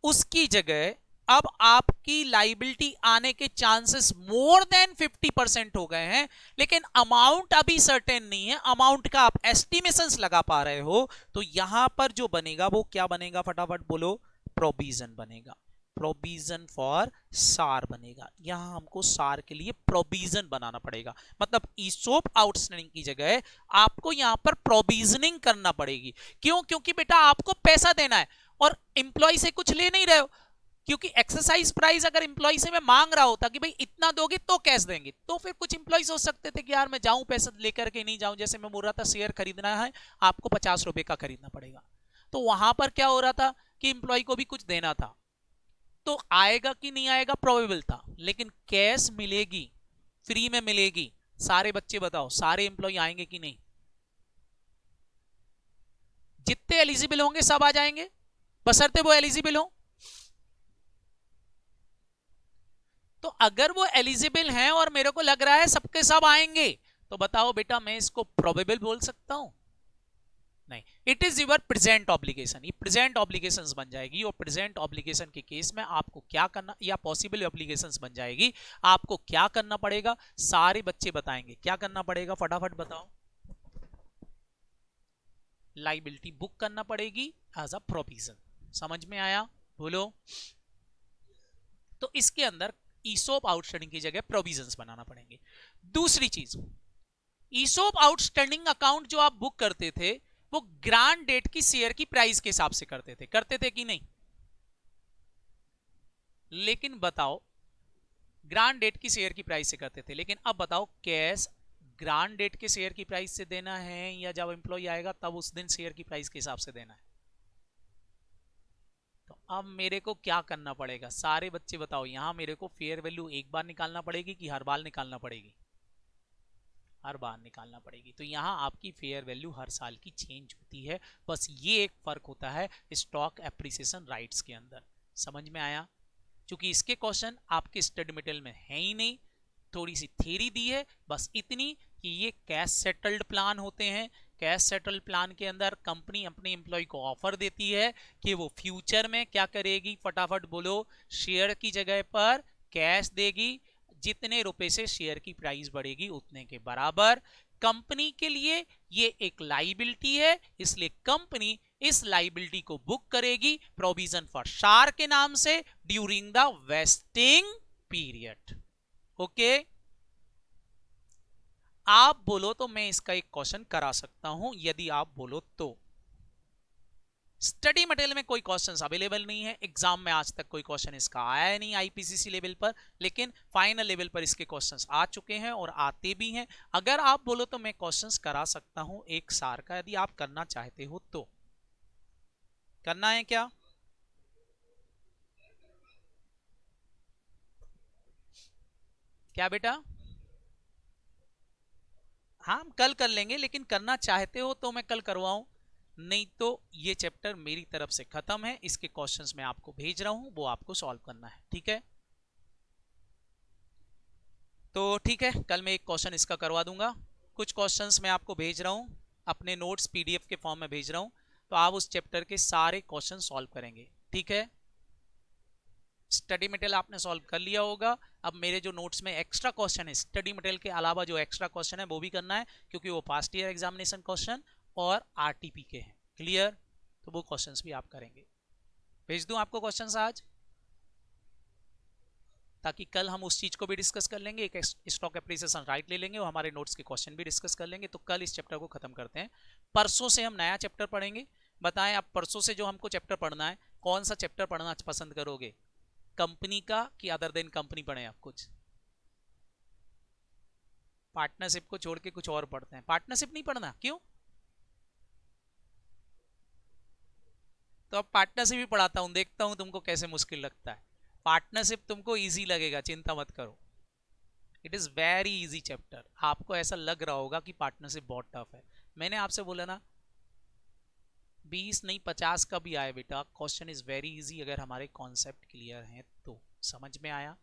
उसकी जगह अब आपकी लाइबिलिटी आने के चांसेस मोर देन 50% हो गए हैं, लेकिन अमाउंट अभी सर्टेन नहीं है, अमाउंट का आप एस्टिमेशंस लगा पा रहे हो, तो यहां पर जो बनेगा वो क्या बनेगा, फटाफट बोलो, प्रोविजन बनेगा। प्रोविजन फॉर सार बनेगा। यहां हमको सार के लिए प्रोविजन बनाना पड़ेगा, मतलब ईसोप आउटस्टैंडिंग की जगह आपको यहां पर प्रोविजनिंग करना पड़ेगी। क्यों? क्योंकि बेटा आपको पैसा देना है और इंप्लॉय से कुछ ले नहीं रहे हो, क्योंकि एक्सरसाइज प्राइस अगर इंप्लॉय से मैं मांग रहा होता कि भाई इतना दोगे तो कैश देंगे, तो फिर कुछ इंप्लॉय सोच सकते थे कि यार मैं जाऊं पैसा लेकर के नहीं जाऊं, जैसे मैं बोल रहा था शेयर खरीदना है आपको 50 रुपए का खरीदना पड़ेगा, तो वहां पर क्या हो रहा था कि इंप्लॉय को भी कुछ देना था, तो आएगा कि नहीं आएगा प्रोबेबल था, लेकिन कैश मिलेगी, फ्री में मिलेगी। सारे बच्चे बताओ, सारे इंप्लॉय आएंगे कि नहीं? जितने एलिजिबल होंगे सब आ जाएंगे, बशर्ते वो एलिजिबल हो। तो अगर वो एलिजिबल हैं और मेरे को लग रहा है सबके सब आएंगे, तो बताओ बेटा मैं इसको प्रोबेबल बोल सकता हूं? नहीं, it is your present obligation, ये प्रेजेंट ऑब्लिगेशंस बन जाएगी, और प्रेजेंट ऑब्लिगेशन के केस में आपको क्या करना, या पॉसिबल ऑब्लिगेशंस बन जाएगी, आपको क्या करना पड़ेगा, सारे बच्चे बताएंगे क्या करना पड़ेगा, फटाफट बताओ। लाइबिलिटी बुक करना पड़ेगी एज अ प्रोविजन। समझ में आया? बोलो। तो इसके अंदर ईसोप आउटस्टैंडिंग की जगह प्रोविजंस बनाना पड़ेंगे। दूसरी चीज, ईसोप आउटस्टैंडिंग अकाउंट जो आप बुक करते थे वो ग्रांट डेट की शेयर की प्राइस के हिसाब से करते थे कि नहीं? लेकिन बताओ, ग्रांट डेट की शेयर की प्राइस से करते थे, लेकिन अब बताओ कैश ग्रांट डेट के शेयर की प्राइस से देना है या जब एम्प्लॉय आएगा तब उस दिन शेयर की प्राइस के हिसाब से देना है? तो अब मेरे को क्या करना पड़ेगा, सारे बच्चे बताओ। यहां मेरे को फेयर वैल्यू एक बार निकालना पड़ेगी कि हर बार निकालना पड़ेगी? हर बार निकालना पड़ेगी। तो यहाँ आपकी फेयर वैल्यू हर साल की चेंज होती है, बस ये एक फर्क होता है स्टॉक एप्रिसिएशन राइट्स के अंदर। समझ में आया? क्योंकि इसके क्वेश्चन आपके स्टडी मटेरियल में है ही नहीं, थोड़ी सी थ्योरी दी है बस इतनी कि ये कैश सेटल्ड प्लान होते हैं। कैश सेटल्ड प्लान के अंदर कंपनी अपने एम्प्लॉय को ऑफर देती है कि वो फ्यूचर में क्या करेगी, फटाफट बोलो, शेयर की जगह पर कैश देगी, जितने रुपए से शेयर की प्राइस बढ़ेगी उतने के बराबर। कंपनी के लिए ये एक लाइबिलिटी है, इसलिए कंपनी इस लाइबिलिटी को बुक करेगी प्रोविजन फॉर शार के नाम से during the vesting period. Okay, आप बोलो तो मैं इसका एक क्वेश्चन करा सकता हूं, यदि आप बोलो तो। स्टडी मटेरियल में कोई क्वेश्चंस अवेलेबल नहीं है, एग्जाम में आज तक कोई क्वेश्चन इसका आया नहीं आईपीसीसी लेवल पर, लेकिन फाइनल लेवल पर इसके क्वेश्चंस आ चुके हैं और आते भी हैं। अगर आप बोलो तो मैं क्वेश्चंस करा सकता हूं एक सार का, यदि आप करना चाहते हो तो। करना है क्या? क्या बेटा? हाँ, हम कल कर लेंगे, लेकिन करना चाहते हो तो मैं कल करवाऊं, नहीं तो ये चैप्टर मेरी तरफ से खत्म है। इसके क्वेश्चंस मैं आपको भेज रहा हूं, वो आपको सॉल्व करना है, ठीक है? तो ठीक है, कल मैं एक क्वेश्चन इसका करवा दूंगा। कुछ क्वेश्चंस मैं आपको भेज रहा हूं, अपने नोट्स पीडीएफ के फॉर्म में भेज रहा हूं, तो आप उस चैप्टर के सारे क्वेश्चन सॉल्व करेंगे, ठीक है? स्टडी मटेरियल आपने सॉल्व कर लिया होगा। अब मेरे जो नोट्स में एक्स्ट्रा क्वेश्चन है, स्टडी मटेरियल के अलावा जो एक्स्ट्रा क्वेश्चन है वो भी करना है, क्योंकि वो पास्ट ईयर एग्जामिनेशन क्वेश्चन और आरटीपी के हैं। क्लियर? तो वो क्वेश्चंस भी आप करेंगे। भेज दूं आपको क्वेश्चंस आज, ताकि कल हम उस चीज को भी डिस्कस कर लेंगे, एक स्टॉक एप्रिसिएशन राइट ले लेंगे और हमारे नोट्स के क्वेश्चन भी डिस्कस कर लेंगे। तो कल इस चैप्टर को खत्म करते हैं, परसों से हम नया चैप्टर पढ़ेंगे। बताएं आप परसों से जो हमको चैप्टर पढ़ना है, कौन सा चैप्टर पढ़ना पसंद करोगे, कंपनी का कि अदर देन कंपनी पढ़े आप? कुछ पार्टनरशिप को छोड़ के कुछ और पढ़ते हैं? पार्टनरशिप नहीं पढ़ना, क्यों? तो अब पार्टनरशिप भी पढ़ाता हूं, देखता हूं तुमको कैसे मुश्किल लगता है। पार्टनरशिप तुमको इजी लगेगा, चिंता मत करो, it is very easy chapter. आपको ऐसा लग रहा होगा कि पार्टनरशिप बहुत टफ है, मैंने आपसे बोला ना 20 नहीं 50 का भी आए बेटा, क्वेश्चन इज वेरी इजी अगर हमारे कॉन्सेप्ट क्लियर हैं तो। समझ में आया?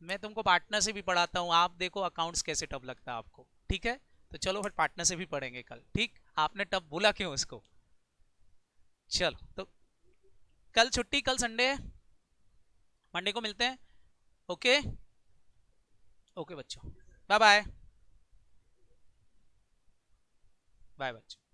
मैं तुमको पार्टनर से भी पढ़ाता हूँ, आप देखो अकाउंट्स कैसे टफ लगता है आपको, ठीक है? तो चलो फिर पार्टनर से भी पढ़ेंगे कल, ठीक? आपने टफ बोला क्यों उसको? चलो तो कल छुट्टी, कल संडे है, मंडे को मिलते हैं। ओके ओके बच्चों, बाय बाय। बाय बच्चों।